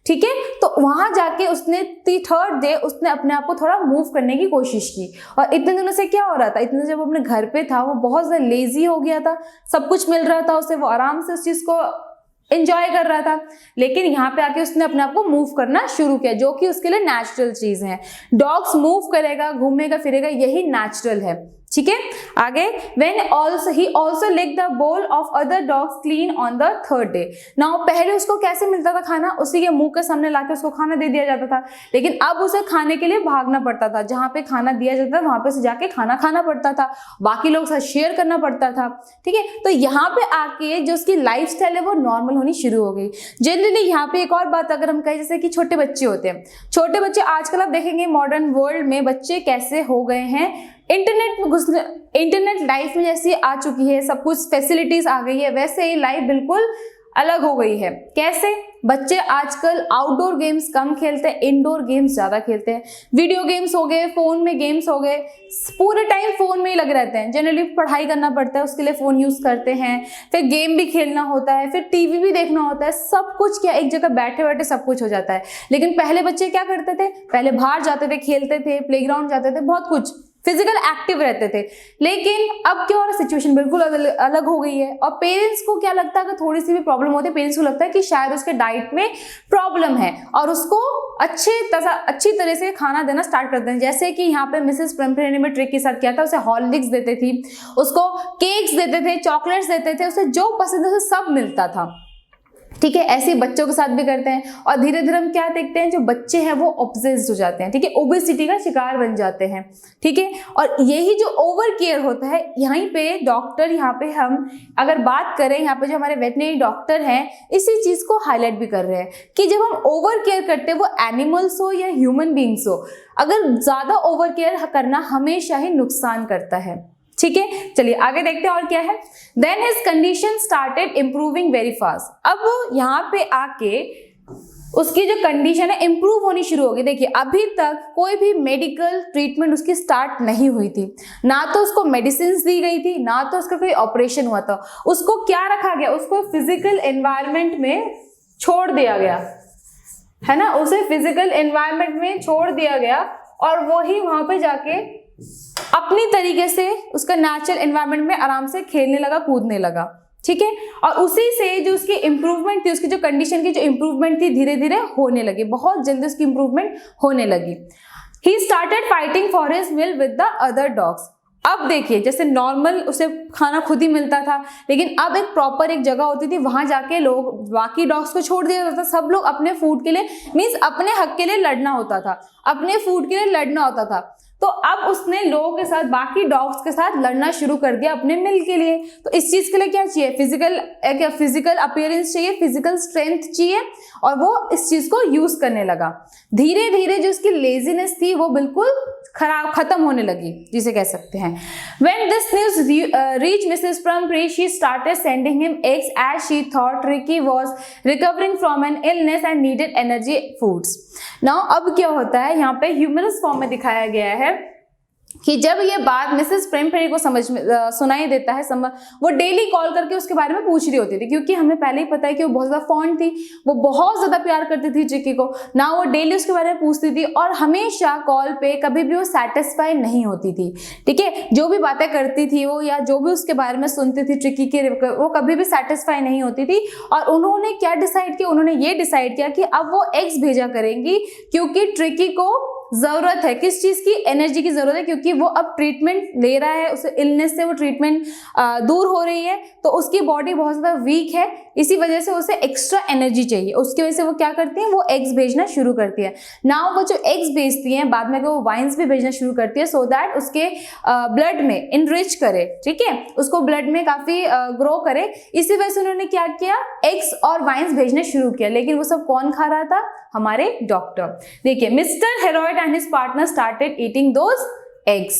ठीक है। तो वहां जाके उसने 3rd डे उसने अपने आप को थोड़ा मूव करने की कोशिश की। और इतने दिनों से क्या हो रहा था, इतने जब अपने घर पे था वो बहुत ज्यादा लेजी हो गया था, सब कुछ मिल रहा था उसे, वो आराम से उस चीज को एंजॉय कर रहा था, लेकिन यहाँ पे आके उसने अपने आप को मूव करना शुरू किया, जो कि उसके लिए नेचुरल चीज है। डॉग्स मूव करेगा, घूमेगा फिरेगा, यही नेचुरल है। ठीक है, आगे when also he also licked the bowl of other dogs clean on the third day। Now पहले उसको कैसे मिलता था खाना, उसी के मुंह के सामने लाके उसको खाना दे दिया जाता था, लेकिन अब उसे खाने के लिए भागना पड़ता था। जहां पे खाना दिया जाता था वहां पे से जाके खाना खाना पड़ता था, बाकी लोग साथ शेयर करना पड़ता था। ठीक है, तो यहाँ पे आके जो उसकी लाइफ स्टाइल है वो नॉर्मल होनी शुरू हो गई। जनरली यहाँ पे एक और बात अगर हम कहें, जैसे कि छोटे बच्चे होते हैं, छोटे बच्चे आजकल आप देखेंगे मॉडर्न वर्ल्ड में बच्चे कैसे हो गए हैं, इंटरनेट में घुसने, इंटरनेट लाइफ में जैसी आ चुकी है, सब कुछ फैसिलिटीज आ गई है, वैसे ही लाइफ बिल्कुल अलग हो गई है। कैसे? बच्चे आजकल आउटडोर गेम्स कम खेलते हैं, इंडोर गेम्स ज्यादा खेलते हैं। वीडियो गेम्स हो गए, फोन में गेम्स हो गए, पूरे टाइम फोन में ही लगे रहते हैं। जनरली पढ़ाई करना पड़ता है, उसके लिए फोन यूज करते हैं, फिर गेम भी खेलना होता है, फिर टीवी भी देखना होता है, सब कुछ क्या एक जगह बैठे बैठे सब कुछ हो जाता है। लेकिन पहले बच्चे क्या करते थे, पहले बाहर जाते थे, खेलते थे, प्लेग्राउंड जाते थे, बहुत कुछ फिजिकल एक्टिव रहते थे। लेकिन अब क्या हो रहा है, सिचुएशन बिल्कुल अलग हो गई है। और पेरेंट्स को क्या लगता है, अगर थोड़ी सी भी प्रॉब्लम होती है, पेरेंट्स को लगता है कि शायद उसके डाइट में प्रॉब्लम है और उसको अच्छी तरह से खाना देना स्टार्ट करते हैं। जैसे कि यहाँ पे मिसेस प्रेम्परे ने ट्रिक के साथ किया था, उसे हॉर्लिक्स देते थी, उसको केक्स देते थे, चॉकलेट्स देते थे, उसे जो पसंद है उसे सब मिलता था। ठीक है, ऐसे बच्चों के साथ भी करते हैं। और धीरे धीरे हम क्या देखते हैं, जो बच्चे हैं वो ऑब्सेस्ड हो जाते हैं। ठीक है, ओबेसिटी का शिकार बन जाते हैं। ठीक है, और यही जो ओवर केयर होता है, यहीं पे डॉक्टर, यहाँ पे हम अगर बात करें, यहाँ पे जो हमारे वेटनरी डॉक्टर हैं, इसी चीज को हाईलाइट भी कर रहे हैं कि जब हम ओवर केयर करते हैं, वो एनिमल्स हो या ह्यूमन बींग्स हो, अगर ज्यादा ओवर केयर करना हमेशा ही नुकसान करता है। ठीक है, चलिए आगे देखते हैं और क्या है। Then his condition started improving very fast. अब यहाँ पे आके उसकी जो कंडीशन है इम्प्रूव होनी शुरू हो गई। देखिए, अभी तक कोई भी मेडिकल ट्रीटमेंट उसकी स्टार्ट नहीं हुई थी, ना तो उसको मेडिसिन दी गई थी, ना तो उसका कोई ऑपरेशन हुआ था। उसको क्या रखा गया, उसको फिजिकल एनवायरनमेंट में छोड़ दिया गया, है ना, उसे फिजिकल एनवायरनमेंट में छोड़ दिया गया और वही वहां पे जाके अपनी तरीके से उसका नेचुरल एनवायरनमेंट में आराम से खेलने लगा, कूदने लगा। ठीक है, और उसी से जो उसकी इंप्रूवमेंट थी, उसकी जो कंडीशन की जो इंप्रूवमेंट थी, धीरे धीरे होने लगी, बहुत जल्दी उसकी इंप्रूवमेंट होने लगी। He started fighting for his meal with the other dogs. अब देखिए, जैसे नॉर्मल उसे खाना खुद ही मिलता था, लेकिन अब एक प्रॉपर एक जगह होती थी, वहां जाके लोग बाकी डॉग्स को छोड़ दिया जाता था। सब लोग अपने फूड के लिए, मीन्स अपने हक के लिए लड़ना होता था, अपने फूड के लिए लड़ना होता था। तो अब उसने लोगों के साथ, बाकी डॉग्स के साथ लड़ना शुरू कर दिया अपने मिल के लिए। तो इस चीज के लिए क्या चाहिए, फिजिकल अपीयरेंस चाहिए, फिजिकल स्ट्रेंथ चाहिए, और वो इस चीज को यूज करने लगा। धीरे धीरे जो उसकी लेजीनेस थी वो बिल्कुल खत्म होने लगी, जिसे कह सकते हैं। When this news reached Mrs. Pumphrey, she started sending him eggs as she thought Ricky was recovering from an illness and needed energy foods. Now अब क्या होता है, यहाँ पे ह्यूमरस फॉर्म में दिखाया गया है कि जब ये बात मिसेस प्रेम्परे को सुनाई देता है, वो डेली कॉल करके उसके बारे में पूछ रही होती थी, क्योंकि हमें पहले ही पता है कि वो बहुत ज्यादा फॉन्ड थी, वो बहुत ज्यादा प्यार करती थी ट्रिकी को ना। वो डेली उसके बारे में पूछती थी और हमेशा कॉल पे कभी भी वो सेटिस्फाई नहीं होती थी। ठीक है, जो भी बातें करती थी वो, या जो भी उसके बारे में सुनती थी ट्रिकी के, वो कभी भी सेटिस्फाई नहीं होती थी। और उन्होंने क्या डिसाइड किया, उन्होंने ये डिसाइड किया कि अब वो एग्स भेजा करेंगी, क्योंकि ट्रिकी को जरूरत है, किस चीज की, एनर्जी की जरूरत है, क्योंकि वो अब ट्रीटमेंट ले रहा है, उसे इलनेस से वो ट्रीटमेंट दूर हो रही है, तो उसकी बॉडी बहुत ज्यादा वीक है, इसी वजह से उसे एक्स्ट्रा एनर्जी चाहिए। उसकी वजह से वो क्या करती है, वो एग्स भेजना शुरू करती है। नाउ वो जो एग्स भेजती हैं, बाद में वो वाइन्स भी भेजना शुरू करती है, सो दैट उसके ब्लड में इनरिच करे। ठीक है, उसको ब्लड में काफी ग्रो करे। इसी वजह से उन्होंने क्या किया, एग्स और वाइन्स भेजने शुरू किया। लेकिन वो सब कौन खा रहा था, हमारे डॉक्टर। देखिए, Mr Herriot and his partner started eating those eggs.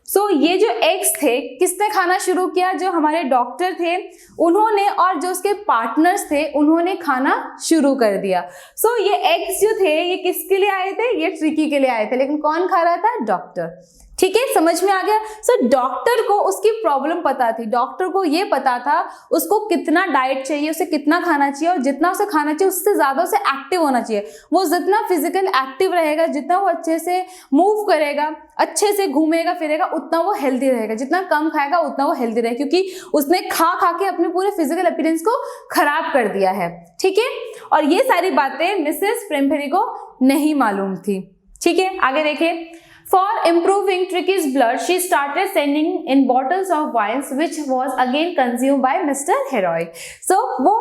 So ये जो एग्स थे, किसने खाना शुरू किया, जो हमारे डॉक्टर थे उन्होंने, और जो उसके पार्टनर्स थे उन्होंने खाना शुरू कर दिया। सो ये एग्स जो थे ये किसके लिए आए थे, ये ट्रिकी के लिए आए थे, लेकिन कौन खा रहा था, डॉक्टर। ठीक है, समझ में आ गया। सो डॉक्टर को उसकी प्रॉब्लम पता थी, डॉक्टर को ये पता था उसको कितना डाइट चाहिए, उसे कितना खाना चाहिए, और जितना उसे खाना चाहिए उससे ज्यादा उसे एक्टिव होना चाहिए। वो जितना फिजिकल एक्टिव रहेगा, जितना वो अच्छे से मूव करेगा, अच्छे से घूमेगा फिरेगा, उतना वो हेल्दी रहेगा। जितना कम खाएगा उतना वो हेल्दी रहेगा, क्योंकि उसने खा खा के अपने पूरे फिजिकल अपीयरेंस को खराब कर दिया है। ठीक है, और ये सारी बातें मिसेस प्रेमफेरी को नहीं मालूम थी। ठीक है, आगे देखिए। For improving Tricky's blood, she started sending in bottles of wines, which was again consumed by Mr. Heroic. So वो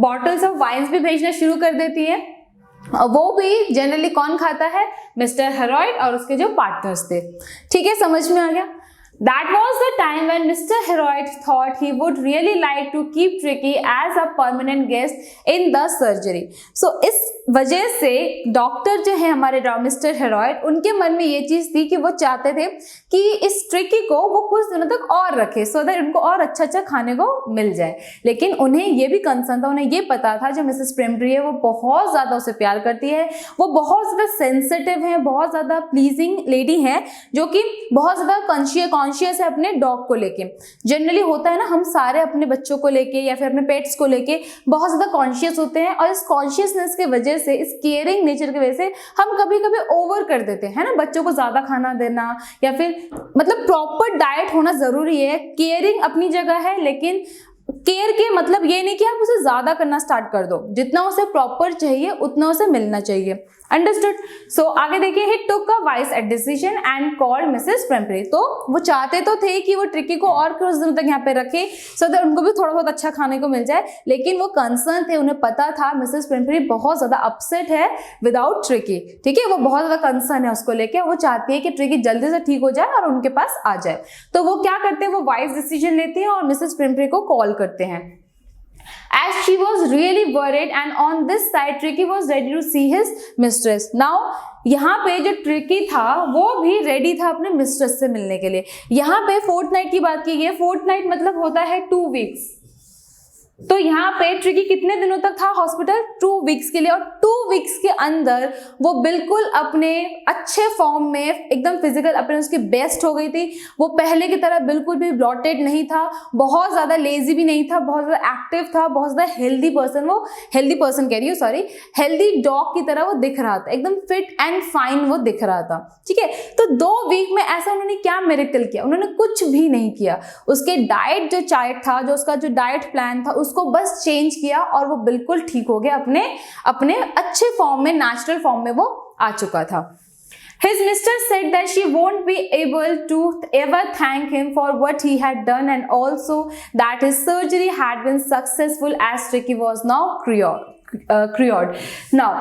bottles of wines भी भेजना शुरू कर देती है। वो भी जनरली कौन खाता है? मिस्टर हेरोइड और उसके जो पार्टनर्स थे। ठीक है, समझ में आ गया। That was the time when Mr. Heroic thought he would really like to keep Tricky as a permanent guest in the surgery. So इस वजह से डॉक्टर जो है हमारे मिस्टर हेरोइड, उनके मन में ये चीज थी कि वो चाहते थे कि इस ट्रिकी को वो कुछ दिनों तक और रखे, सो दैट उनको और अच्छा अच्छा खाने को मिल जाए। लेकिन उन्हें ये भी कंसर्न था, उन्हें ये पता था जो मिसेस प्रेमफेरी है वो बहुत ज्यादा उसे प्यार करती है, वो बहुत ज्यादा सेंसिटिव है, बहुत ज्यादा प्लीजिंग लेडी है, जो कि बहुत ज्यादा कॉन्शियस है अपने डॉग को लेके। जनरली होता है ना, हम सारे अपने बच्चों को लेके या फिर अपने पेट्स को लेके बहुत ज्यादा कॉन्शियस होते हैं, और इस कॉन्शियसनेस के वजह से, इस केयरिंग नेचर की वजह से हम कभी कभी ओवर कर देते हैं ना। बच्चों को ज्यादा खाना देना या फिर मतलब प्रॉपर डाइट होना जरूरी है, केयरिंग अपनी जगह है, लेकिन केयर के मतलब ये नहीं कि आप उसे ज्यादा करना स्टार्ट कर दो, जितना उसे प्रॉपर चाहिए उतना उसे मिलना चाहिए। अंडरस्टूड। सो आगे देखिए, he took a wise decision and called Mrs Pumphrey. तो वो चाहते तो थे कि वो ट्रिकी को और कुछ दिनों तक यहाँ पे रखे, सो दैट उनको भी थोड़ा बहुत अच्छा खाने को मिल जाए, लेकिन वो कंसर्न थे, उन्हें पता था मिसेस प्रेमफेरी बहुत ज्यादा अपसेट है विदाउट ट्रिकी। ठीक है, वो बहुत ज्यादा कंसर्न है उसको लेके, वो चाहती है कि ट्रिकी जल्दी से ठीक हो जाए और उनके पास आ जाए। तो वो क्या करते हैं, वो वाइज डिसीजन लेते हैं और मिसेस प्रेमफेरी को कॉल करते हैं। As she was really worried and on this side Tricky was ready to see his mistress. Now यहाँ पे जो ट्रिकी था वो भी रेडी था अपने मिस्ट्रेस से मिलने के लिए। यहाँ पे फोर्टनाइट की बात की गई है। फोर्टनाइट मतलब होता है 2 वीक्स। तो यहाँ पे ट्रिकी कितने दिनों तक था हॉस्पिटल? 2 वीक्स के लिए, और 2 वीक्स के अंदर वो बिल्कुल अपने अच्छे फॉर्म में, एकदम फिजिकल अपीयरेंस की बेस्ट हो गई थी। वो पहले की तरह बिल्कुल भी ब्लॉटेड नहीं था, बहुत ज्यादा लेजी भी नहीं था, बहुत ज्यादा एक्टिव था, बहुत ज्यादा हेल्दी पर्सन, वो हेल्दी पर्सन कह रही हूँ, सॉरी, हेल्दी डॉग की तरह वो दिख रहा था, एकदम फिट एंड फाइन वो दिख रहा था। ठीक है, तो 2 वीक में ऐसा उन्होंने क्या मिरेकल किया? उन्होंने कुछ भी नहीं किया। उसके डाइट जो चार्ट था, जो उसका जो डाइट प्लान था, उसको बस चेंज किया और वो बिल्कुल ठीक हो गया, अपने अच्छे फॉर्म में, नेचुरल फॉर्म में वो आ चुका था। His mistress said that she won't be able to ever thank him for what he had done, and also that his surgery had been successful as Tricky was now cured. Now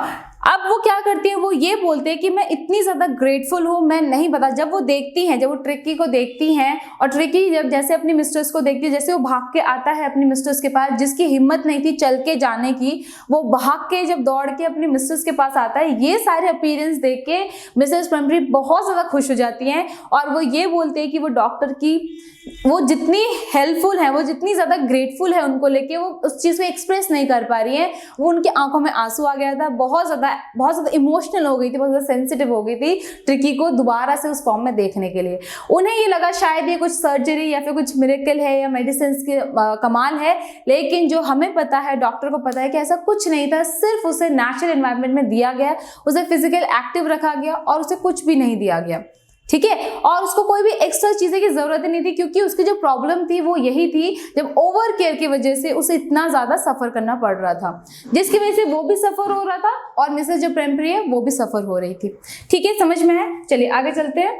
अब वो क्या करती है, वो ये बोलते हैं कि मैं इतनी ज्यादा ग्रेटफुल हूँ, मैं नहीं पता। जब वो देखती हैं, जब वो ट्रिकी को देखती हैं, और ट्रिकी जब जैसे अपनी मिस्ट्रेस को देखती है, जैसे वो भाग के आता है अपनी मिस्ट्रेस के पास, जिसकी हिम्मत नहीं थी चल के जाने की, वो भाग के जब दौड़ के अपनी मिस्ट्रेस के पास आता है, ये सारे अपीयरेंस देख के मिसेस प्रेमफेरी बहुत ज्यादा खुश हो जाती हैं, और वो ये बोलते हैं कि वो डॉक्टर की वो जितनी हेल्पफुल है, वो जितनी ज्यादा ग्रेटफुल है उनको लेके, वो उस चीज को एक्सप्रेस नहीं कर पा रही है। वो उनकी आंखों में आंसू आ गया था, बहुत ज्यादा इमोशनल हो गई थी, बहुत ज्यादा सेंसिटिव हो गई थी ट्रिकी को दोबारा से उस फॉर्म में देखने के लिए। उन्हें ये लगा शायद ये कुछ सर्जरी या फिर कुछ मिरेकल है या मेडिसिन के कमाल है, लेकिन जो हमें पता है, डॉक्टर को पता है कि ऐसा कुछ नहीं था। सिर्फ उसे नेचुरल एनवायरनमेंट में दिया गया, उसे फिजिकल एक्टिव रखा गया और उसे कुछ भी नहीं दिया गया। ठीक है, और उसको कोई भी एक्स्ट्रा चीजें की जरूरत नहीं थी, क्योंकि उसकी जो प्रॉब्लम थी वो यही थी, जब ओवर केयर की वजह से उसे इतना ज्यादा सफर करना पड़ रहा था, जिसकी वजह से वो भी सफर हो रहा था और मिसेस जो प्रेमफेरी है वो भी सफर हो रही थी। ठीक है, समझ में है? चलिए आगे चलते हैं।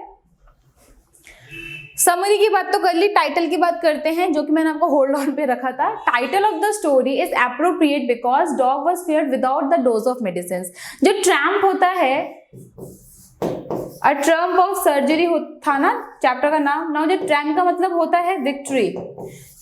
समरी की बात तो कर ली, टाइटल की बात करते हैं, जो कि मैंने आपको होल्ड ऑन पे रखा था। Title of the story is appropriate because dog was spared without the dose of medicine. जो ट्रैम्प होता है, अ ट्रम्प ऑफ सर्जरी था ना चैप्टर का नाम। नाउ जो ट्रम्प का मतलब होता है विक्ट्री,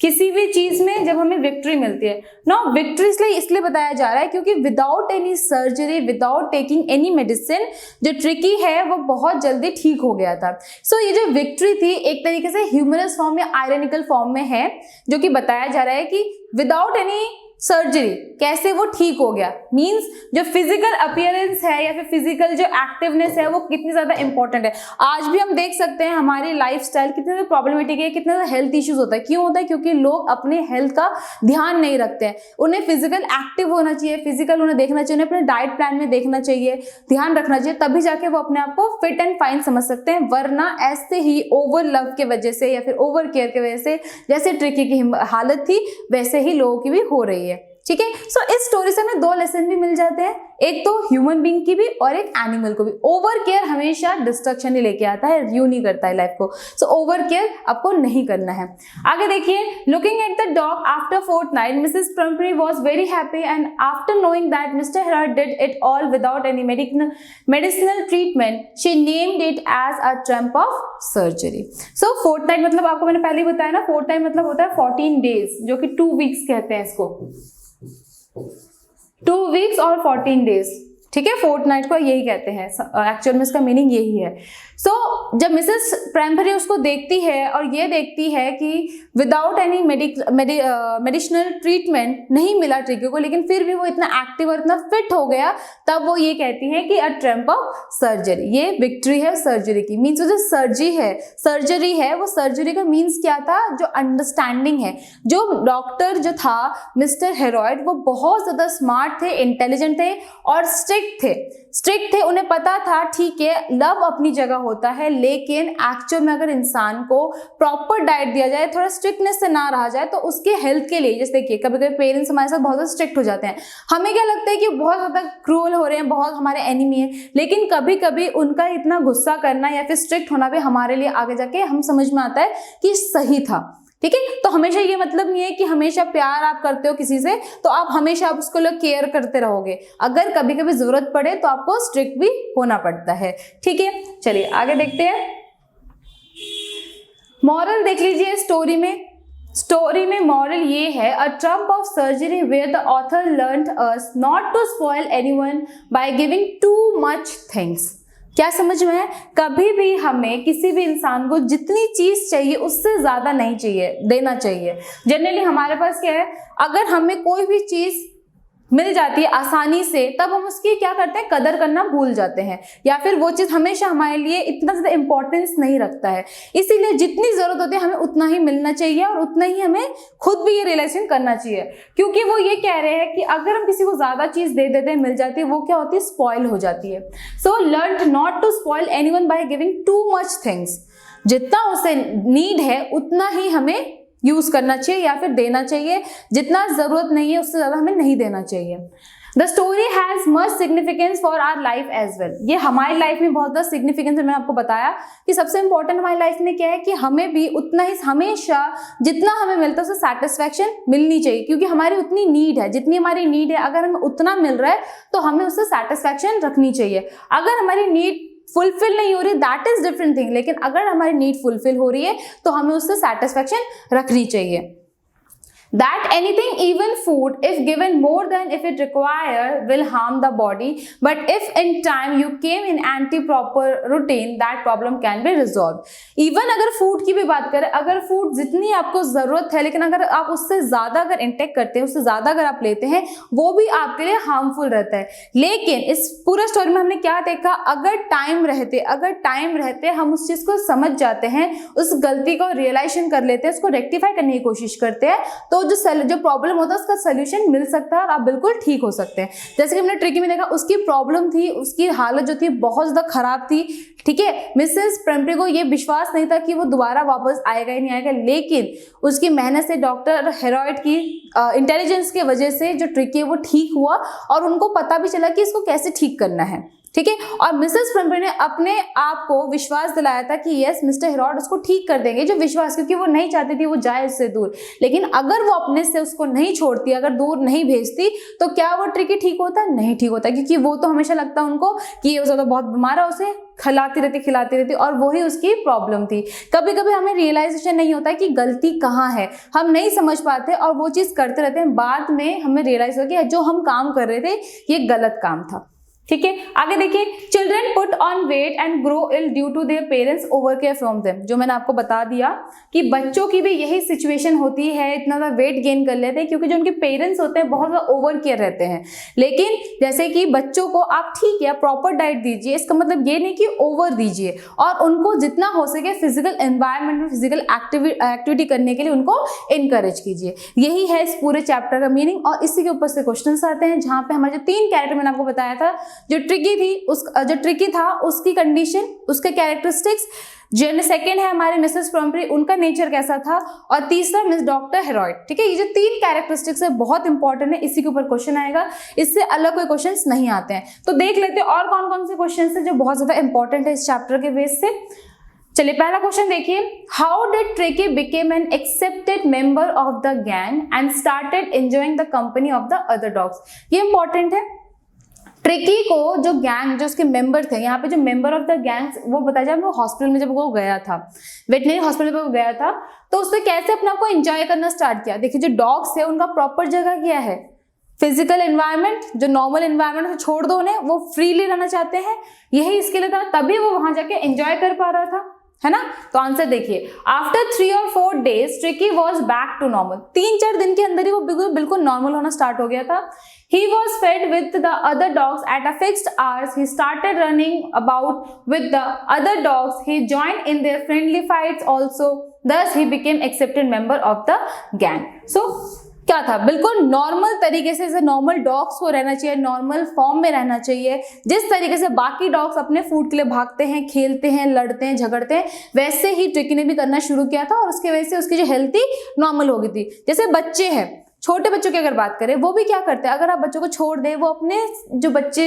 किसी भी चीज में जब हमें विक्ट्री मिलती है। नाउ विक्ट्री इसलिए बताया जा रहा है क्योंकि without any surgery, without taking any medicine, जो ट्रिकी है वो बहुत जल्दी ठीक हो गया था। सो ये जो विक्ट्री थी एक तरीके से ह्यूमरस फॉर्म या आयरनिकल फॉर्म में है, जो कि बताया जा रहा है कि विदाउट एनी सर्जरी, कैसे वो ठीक हो गया, मींस जो फिजिकल अपीयरेंस है या फिर फिजिकल जो एक्टिवनेस है वो कितनी ज्यादा इंपॉर्टेंट है। आज भी हम देख सकते हैं हमारी लाइफस्टाइल कितने ज्यादा प्रॉब्लमेटिक है, कितने ज्यादा हेल्थ इश्यूज होता है। क्यों होता है? क्योंकि लोग अपने हेल्थ का ध्यान नहीं रखते हैं। उन्हें फिजिकल एक्टिव होना चाहिए, फिजिकल उन्हें देखना चाहिए, उन्हें अपने डाइट प्लान में देखना चाहिए, ध्यान रखना चाहिए, तभी जाके वो अपने आप को फिट एंड फाइन समझ सकते हैं। वरना ऐसे ही ओवर लव के वजह से या फिर ओवर केयर की वजह से जैसे ट्रिकी की हालत थी वैसे ही लोगों की भी हो रही है। ठीक है, सो इस स्टोरी से हमें 2 लेसन भी मिल जाते हैं, एक तो ह्यूमन बीइंग की भी और एक एनिमल को भी। ओवर केयर हमेशा डिस्ट्रक्शन ही लेके आता है, रिव्यू नहीं करता है लाइफ को। सो ओवर केयर आपको नहीं करना है। आगे देखिए, looking at the dog after fortnight Mrs Pumphrey was very happy and after knowing that Mr Herriot did it all without any medicinal treatment she named it as a triumph of surgery. So fortnight मतलब आपको मैंने पहले ही बताया ना, Fortnite मतलब होता है 14 days, जो कि 2 वीक्स कहते हैं इसको, 2 वीक्स और 14 डेज। ठीक है, फोर्टनाइट को यही कहते हैं, एक्चुअल में इसका मीनिंग यही है। सो जब मिसेस प्रैम्परी उसको देखती है और ये देखती है कि विदाउट एनी मेडिसिनल ट्रीटमेंट नहीं मिला ट्रिकी को, लेकिन फिर भी वो इतना एक्टिव और इतना फिट हो गया, तब वो ये कहती है कि अ ट्रम्प ऑफ सर्जरी। ये विक्ट्री है सर्जरी की। मीन्स जो सर्जरी है वो सर्जरी का मीन्स क्या था? जो अंडरस्टैंडिंग है। जो डॉक्टर जो था मिस्टर हेरॉइड, वो बहुत ज्यादा स्मार्ट थे, इंटेलिजेंट थे और स्ट्रिक्ट थे। उन्हें पता था ठीक है लव अपनी जगह होता है, लेकिन एक्चुअल में अगर इंसान को प्रॉपर डाइट दिया जाए, थोड़ा स्ट्रिक्टनेस से ना रहा जाए, तो उसके हेल्थ के लिए, जैसे देखिए कभी कभी पेरेंट्स हमारे साथ बहुत ज्यादा स्ट्रिक्ट हो जाते हैं, हमें क्या लगता है कि बहुत ज्यादा क्रूअल हो रहे हैं, बहुत हमारे एनिमी है, लेकिन कभी कभी उनका इतना गुस्सा करना या फिर स्ट्रिक्ट होना भी हमारे लिए आगे जाके हम समझ में आता है कि सही था। ठीक है, तो हमेशा ये मतलब नहीं है कि हमेशा प्यार आप करते हो किसी से तो आप हमेशा आप उसको लोग केयर करते रहोगे। अगर कभी कभी जरूरत पड़े तो आपको स्ट्रिक्ट भी होना पड़ता है। ठीक है, चलिए आगे देखते हैं। मॉरल देख लीजिए स्टोरी में मॉरल ये है, a triumph of surgery where the author learned us not to spoil anyone by giving too much things. क्या समझ में है? कभी भी हमें किसी भी इंसान को जितनी चीज चाहिए उससे ज्यादा नहीं चाहिए, देना चाहिए। जनरली हमारे पास क्या है, अगर हमें कोई भी चीज मिल जाती है आसानी से, तब हम उसकी क्या करते हैं, कदर करना भूल जाते हैं, या फिर वो चीज हमेशा हमारे लिए इतना ज्यादा इंपॉर्टेंस नहीं रखता है। इसीलिए जितनी जरूरत होती है हमें उतना ही मिलना चाहिए और उतना ही हमें खुद भी ये रियलाइजेशन करना चाहिए। क्योंकि वो ये कह रहे हैं कि अगर हम किसी को ज्यादा चीज दे देते हैं, मिल जाती है, वो क्या होती है, स्पॉइल हो जाती है। So learn not to spoil anyone by giving too much things. जितना उसे नीड है उतना ही हमें यूज करना चाहिए या फिर देना चाहिए, जितना जरूरत नहीं है उससे ज्यादा हमें नहीं देना चाहिए। The story has much significance for our life as well. ये हमारी लाइफ में बहुत ज्यादा सिग्निफिकेंस है। मैंने आपको बताया कि सबसे इंपॉर्टेंट हमारी लाइफ में क्या है कि हमें भी उतना ही हमेशा जितना हमें मिलता है उससे सेटिस्फैक्शन मिलनी चाहिए, क्योंकि हमारी उतनी नीड है, जितनी हमारी नीड है अगर हमें उतना मिल रहा है तो हमें उससे सेटिस्फैक्शन रखनी चाहिए। अगर हमारी नीड फुलफिल नहीं हो रही, दैट इज डिफरेंट थिंग, लेकिन अगर हमारी नीड फुलफिल हो रही है तो हमें उससे सेटिस्फैक्शन रखनी चाहिए। That anything, even food, if given more than if it require, will harm the body. But if in time you came in anti-proper routine, that problem can be resolved. Even अगर food की भी बात करें, अगर food जितनी आपको जरूरत है, लेकिन अगर आप उससे ज्यादा अगर इंटेक करते हैं, उससे ज्यादा अगर आप लेते हैं, वो भी आपके लिए हार्मफुल रहता है। लेकिन इस पूरे स्टोरी में हमने क्या देखा, अगर टाइम रहते हम उस चीज को समझ जाते हैं, उस गलती को रियलाइजेशन कर लेते हैं, उसको रेक्टिफाई करने की कोशिश करते हैं, तो जो प्रॉब्लम होता है उसका सोल्यूशन मिल सकता है और आप बिल्कुल ठीक हो सकते हैं। जैसे कि हमने ट्रिकी में देखा, उसकी प्रॉब्लम थी, उसकी हालत जो थी बहुत ज्यादा खराब थी। ठीक है, मिसेस प्रम्परी को ये विश्वास नहीं था कि वो दोबारा वापस आएगा ही नहीं आएगा, लेकिन उसकी मेहनत से, डॉक्टर हेरॉइड की इंटेलिजेंस की वजह से जो ट्रिकी है वो ठीक हुआ और उनको पता भी चला कि इसको कैसे ठीक करना है। ठीक है, और मिसेस प्रम्परी ने अपने आप को विश्वास दिलाया था कि यस मिस्टर हेरॉल्ड उसको ठीक कर देंगे, जो विश्वास, क्योंकि वो नहीं चाहती थी वो जाए उससे दूर। लेकिन अगर वो अपने से उसको नहीं छोड़ती, अगर दूर नहीं भेजती, तो क्या वो ट्रिकी ठीक होता? नहीं ठीक होता, क्योंकि वो तो हमेशा लगता उनको कि ये ज्यादा बहुत बीमार है, उसे खिलाती रहती और वही उसकी प्रॉब्लम थी। कभी कभी हमें रियलाइजेशन नहीं होता कि गलती कहाँ है, हम नहीं समझ पाते और वो चीज करते रहते हैं। बाद में हमें रियलाइज हो कि जो हम काम कर रहे थे ये गलत काम था। ठीक है, आगे देखिए, children put on weight and grow ill due to their parents over care from them. जो मैंने आपको बता दिया कि बच्चों की भी यही सिचुएशन होती है, इतना ज़्यादा वेट गेन कर लेते हैं क्योंकि जो उनके पेरेंट्स होते हैं बहुत ज़्यादा ओवर केयर रहते हैं। लेकिन जैसे कि बच्चों को आप ठीक है प्रॉपर डाइट दीजिए, इसका मतलब ये नहीं कि ओवर दीजिए, और उनको जितना हो सके फिजिकल एनवायरनमेंट में फिजिकल एक्टिविटी करने के लिए उनको इनकरेज कीजिए। यही है इस पूरे चैप्टर का मीनिंग। और इसी के ऊपर से क्वेश्चंस आते हैं, जहाँ पे हमारे जो 3 कैरेक्टर मैंने आपको बताया था, जो ट्रिकी था उसकी कंडीशन, उसके कैरेक्टरिस्टिक्स, जो सेकंड है हमारे मिसेस प्रॉम्पटी, उनका नेचर कैसा था, और तीसरा मिस डॉक्टर हेरोइड। ठीक है, ये जो 3 कैरेक्टरिस्टिक्स है बहुत इंपॉर्टेंट है, इसी के ऊपर क्वेश्चन आएगा, इससे अलग कोई क्वेश्चंस नहीं आते हैं। तो देख लेते हैं और कौन कौन से क्वेश्चन है जो बहुत ज्यादा इंपॉर्टेंट है इस चैप्टर के बेस से। चलिए पहला क्वेश्चन देखिए, how did tricky became an accepted member of the gang and started enjoying the company of the other dogs. ये इंपॉर्टेंट है। ट्रिकी को जो गैंग, जो उसके मेंबर थे, यहाँ पे जो मेंबर ऑफ द गैंग्स वो बताया जाए, वो हॉस्पिटल में जब वो गया था, वेटनरी हॉस्पिटल में वो गया था, तो उसने कैसे अपने आप को एंजॉय करना स्टार्ट किया। देखिए जो डॉग्स है उनका प्रॉपर जगह क्या है, फिजिकल एनवायरनमेंट, जो नॉर्मल एनवायरनमेंट से छोड़ दो उन्हें, वो फ्रीली रहना चाहते हैं, यही इसके लिए था, तभी वो वहां जाके एंजॉय कर पा रहा था, है ना। तो आंसर देखिए, after 3 or 4 days Tricky was back to normal. 3-4 दिन के अंदर ही वो बिल्कुल नॉर्मल होना स्टार्ट हो गया था। He was fed with the other dogs at a fixed hours. He started running about with the other dogs. He joined in their friendly fights also. Thus, he became accepted member of the gang. So, क्या था, बिल्कुल normal तरीके से normal dogs को रहना चाहिए, normal form में रहना चाहिए। जिस तरीके से बाकी डॉग्स अपने फूड के लिए भागते हैं, खेलते हैं, लड़ते हैं, झगड़ते हैं, वैसे ही ट्रिकी ने भी करना शुरू किया था, और उसकी वजह से उसकी जो हेल्थ थी नॉर्मल हो गई थी। जैसे बच्चे हैं, छोटे बच्चों की अगर बात करें, वो भी क्या करते हैं, अगर आप बच्चों को छोड़ दें, वो अपने जो बच्चे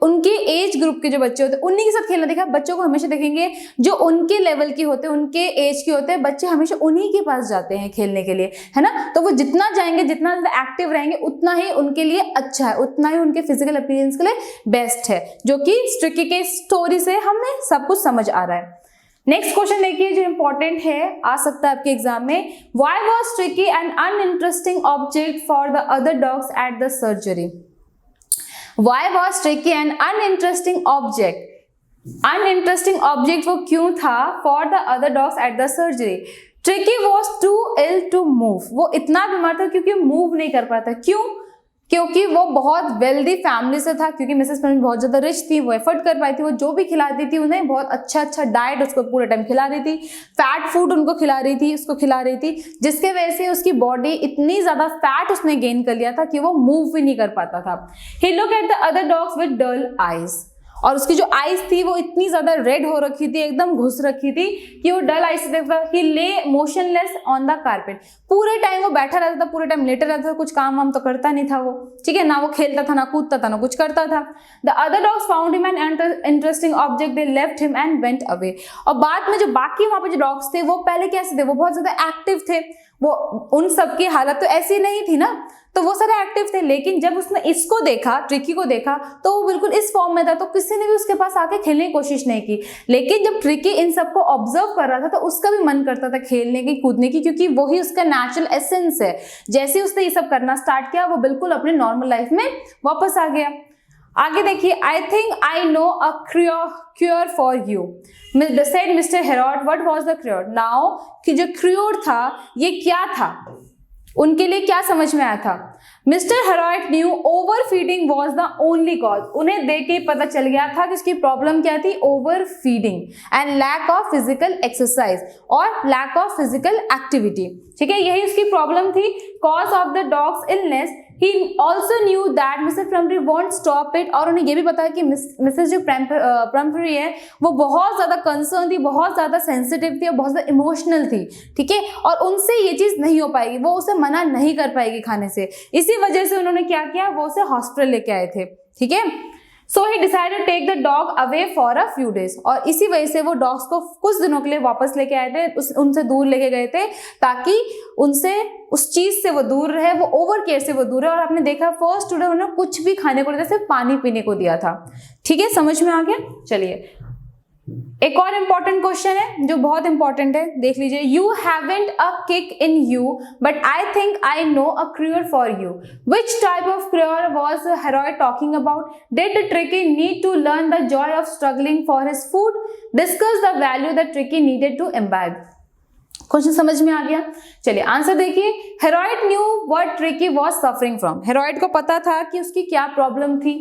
उनके एज ग्रुप के जो बच्चे होते हैं उन्हीं के साथ खेलना, देखा बच्चों को हमेशा देखेंगे जो उनके लेवल के होते हैं, उनके एज के होते हैं, बच्चे हमेशा उन्हीं के पास जाते हैं खेलने के लिए, है ना। तो वो जितना जाएंगे, जितना ज़्यादा एक्टिव रहेंगे, उतना ही उनके लिए अच्छा है, उतना ही उनके फिजिकल अपीयरेंस के लिए बेस्ट है, जो कि ट्रिकी के स्टोरी से हमें सब कुछ समझ आ रहा है। नेक्स्ट क्वेश्चन देखिए जो इंपॉर्टेंट है, आ सकता है आपके एग्जाम में। Why was Tricky an uninteresting object for the other dogs at the surgery? Why was Tricky an uninteresting object? Uninteresting object वो क्यों था for the other dogs at the surgery? Tricky was too ill to move. वो इतना बीमार था क्योंकि move नहीं कर पाता। क्यों? क्योंकि वो बहुत वेल्दी फैमिली से था, क्योंकि मिसेस प्रॉम्पटी बहुत ज्यादा रिच थी, वो एफर्ट कर पाई थी, वो जो भी खिलाती थी उन्हें बहुत अच्छा डाइट उसको पूरे टाइम खिला रही थी, फैट फूड उनको खिला रही थी, उसको खिला रही थी, जिसके वजह से उसकी बॉडी इतनी ज्यादा फैट उसने गेन कर लिया था कि वो मूव भी नहीं कर पाता था। He look at the other dogs with dull eyes, और उसकी जो आईज थी वो इतनी ज्यादा रेड हो रखी थी, एकदम घुस रखी थी कि वो डल आईज से देखता। ही ले मोशनलेस ऑन द कारपेट, पूरे टाइम वो बैठा रहता था, पूरे टाइम लेटे रहता था, कुछ काम वाम तो करता नहीं था वो, ठीक है ना, वो खेलता था, ना कूदता था, ना कुछ करता था। The other dogs found him an interesting object, they left him and went away. और बाद में जो बाकी वहां पे जो डॉग्स थे वो पहले कैसे थे, वो बहुत ज्यादा एक्टिव थे, वो उन सबकी हालत तो ऐसी नहीं थी ना, तो वो सारे एक्टिव थे, लेकिन जब उसने इसको देखा, ट्रिकी को देखा, तो वो बिल्कुल इस फॉर्म में था, तो किसी ने भी उसके पास आके खेलने की कोशिश नहीं की। लेकिन जब ट्रिकी इन सबको ऑब्जर्व कर रहा था तो उसका भी मन करता था खेलने की, कूदने की, क्योंकि वही उसका नेचुरल एसेंस है। जैसे ही उसने ये सब करना स्टार्ट किया, वो बिल्कुल अपने नॉर्मल लाइफ में वापस आ गया। आगे देखिए, आई think I know a cure for you, said mister Herod. What was the cure? Now कि जो क्योर था ये क्या था, उनके लिए क्या समझ में आया था? Mr Herriot knew over feeding was the only cause. उन्हें देख के पता चल गया था कि उसकी प्रॉब्लम क्या थी, over feeding and lack of physical exercise और लैक ऑफ फिजिकल एक्टिविटी, ठीक है, यही उसकी प्रॉब्लम थी, cause of the dog's illness. He also knew that Mrs. Prempeh won't stop it, और उन्हें ये भी पता है कि मिसेस जो प्रम्परी है वो बहुत ज़्यादा कंसर्न थी, बहुत ज़्यादा सेंसिटिव थी और बहुत ज़्यादा इमोशनल थी, ठीक है, और उनसे ये चीज़ नहीं हो पाएगी, वो उसे मना नहीं कर पाएगी खाने से। इसी वजह से उन्होंने क्या किया, वो उसे हॉस्पिटल लेके आए थे, ठीक है। So he decided to take the dog away for a few days, और इसी वजह से वो डॉग्स को कुछ दिनों के लिए वापस लेके आए थे, उनसे दूर लेके गए थे, ताकि उनसे उस चीज से वो दूर रहे, वो ओवर केयर से वो दूर रहे। और आपने देखा फर्स्ट स्टूडेंट उन्होंने कुछ भी खाने को नहीं दिया, सिर्फ पानी पीने को दिया था, ठीक है, समझ में आ गया। चलिए एक और इंपॉर्टेंट क्वेश्चन है जो बहुत इंपॉर्टेंट है, देख लीजिए। You haven't a kick in you but I think I know a cure for you, which type of cure was Herriot talking about? Did Tricki need to learn the joy of struggling for his food? Discuss the value that tricky needed to imbibe. Question समझ में आ गया? चलिए answer देखिए। Herriot knew what Tricki was suffering from. Herriot को पता था कि उसकी क्या प्रॉब्लम थी।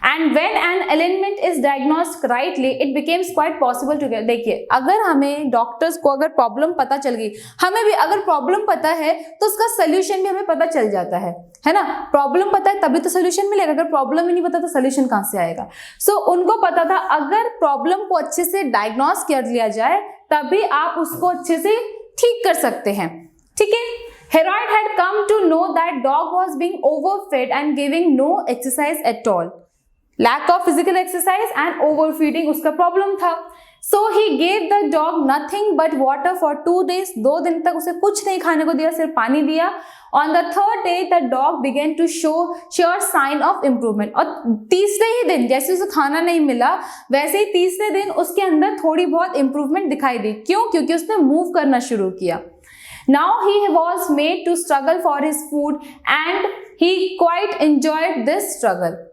And when an ailment is diagnosed rightly it becomes quite possible to get. देखिए, अगर हमें डॉक्टर्स को अगर प्रॉब्लम पता चल गई, हमें भी अगर प्रॉब्लम पता है तो उसका सोल्यूशन भी हमें पता चल जाता है ना। प्रॉब्लम पता है तभी तो सोल्यूशन मिलेगा, अगर प्रॉब्लम ही नहीं पता तो सोल्यूशन कहां से आएगा? सो उनको पता था अगर प्रॉब्लम को अच्छे से डायग्नोस कर लिया जाए तभी आप उसको अच्छे से ठीक कर सकते हैं। ठीक है। Herriot had come to know that dog was being overfed and giving no exercise at all. Lack of physical exercise and overfeeding उसका प्रॉब्लम था। So he gave the dog nothing but water for 2 days। 2 दिन तक उसे कुछ नहीं खाने को दिया, सिर्फ पानी दिया। On the 3rd day the dog began to show sure sign of improvement. और तीसरे ही दिन जैसे उसे खाना नहीं मिला वैसे ही तीसरे दिन उसके अंदर थोड़ी बहुत इंप्रूवमेंट दिखाई दी। क्यों? क्योंकि उसने मूव करना शुरू किया। Now he was made to struggle for his food and he quite enjoyed this struggle.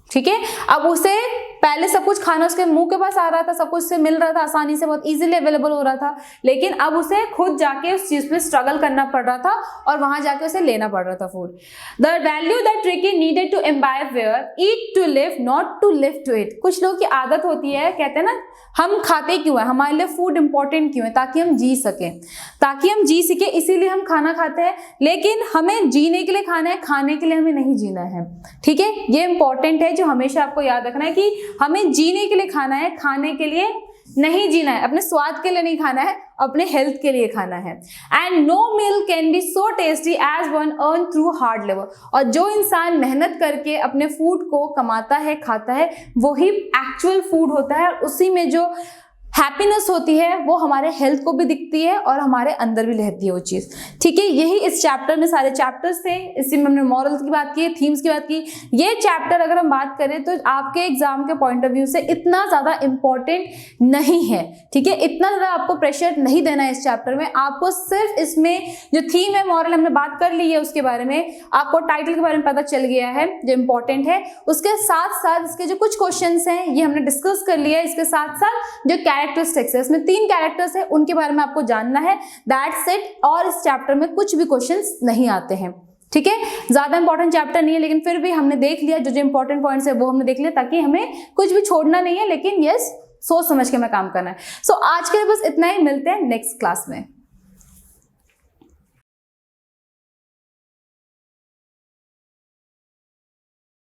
ठीक है। अब उसे पहले सब कुछ खाना उसके मुंह के पास आ रहा था, सब कुछ से मिल रहा था आसानी से, बहुत इजीली अवेलेबल हो रहा था, लेकिन अब उसे खुद जाके उस चीज पे स्ट्रगल करना पड़ रहा था और वहां जाके उसे लेना पड़ रहा था food. The value that tricky needed to imbibe where eat to live not to live to eat. कुछ लोगों की आदत होती है, कहते हैं ना हम खाते क्यों है, हमारे लिए फूड इंपॉर्टेंट क्यों है? ताकि हम जी सकें, ताकि हम जी सके, इसीलिए हम खाना खाते हैं। लेकिन हमें जीने के लिए खाना है, खाने के लिए हमें नहीं जीना है। ठीक है, ये इंपॉर्टेंट है जो हमेशा आपको याद रखना है कि हमें जीने के लिए खाना है, खाने के लिए नहीं जीना है। अपने स्वाद के लिए नहीं खाना है, अपने हेल्थ के लिए खाना है। And no meal can be so tasty as one earn through hard labour. और जो इंसान मेहनत करके अपने फूड को कमाता है, खाता है, वही एक्चुअल फूड होता है और उसी में जो हैप्पीनेस होती है वो हमारे हेल्थ को भी दिखती है और हमारे अंदर भी रहती है वो चीज़। ठीक है, यही इस चैप्टर में सारे चैप्टर्स थे। इसी में हमने मॉरल्स की बात की, थीम्स की बात की। ये चैप्टर अगर हम बात करें तो आपके एग्जाम के पॉइंट ऑफ व्यू से इतना ज़्यादा इंपॉर्टेंट नहीं है। ठीक है, इतना ज़्यादा आपको प्रेशर नहीं देना है इस चैप्टर में। आपको सिर्फ इसमें जो थीम है, मॉरल हमने बात कर ली है उसके बारे में, आपको टाइटल के बारे में पता चल गया है जो इंपॉर्टेंट है। उसके साथ साथ इसके जो कुछ क्वेश्चन हैं ये हमने डिस्कस कर लिया है। इसके साथ साथ जो कैरेक्टरिस्टिक्स है, इसमें 3 कैरेक्टर्स है, उनके बारे में आपको जानना है, दैट्स इट। और इस चैप्टर में कुछ भी क्वेश्चंस नहीं आते हैं। ठीक है, ज्यादा इंपॉर्टेंट चैप्टर नहीं है, लेकिन फिर भी हमने देख लिया जो जो इंपॉर्टेंट पॉइंट्स है वो हमने देख लिया, ताकि हमें कुछ भी छोड़ना नहीं है, लेकिन यस सोच समझ के हमें काम करना है। सो आज के लिए बस इतना ही, मिलते हैं नेक्स्ट क्लास में।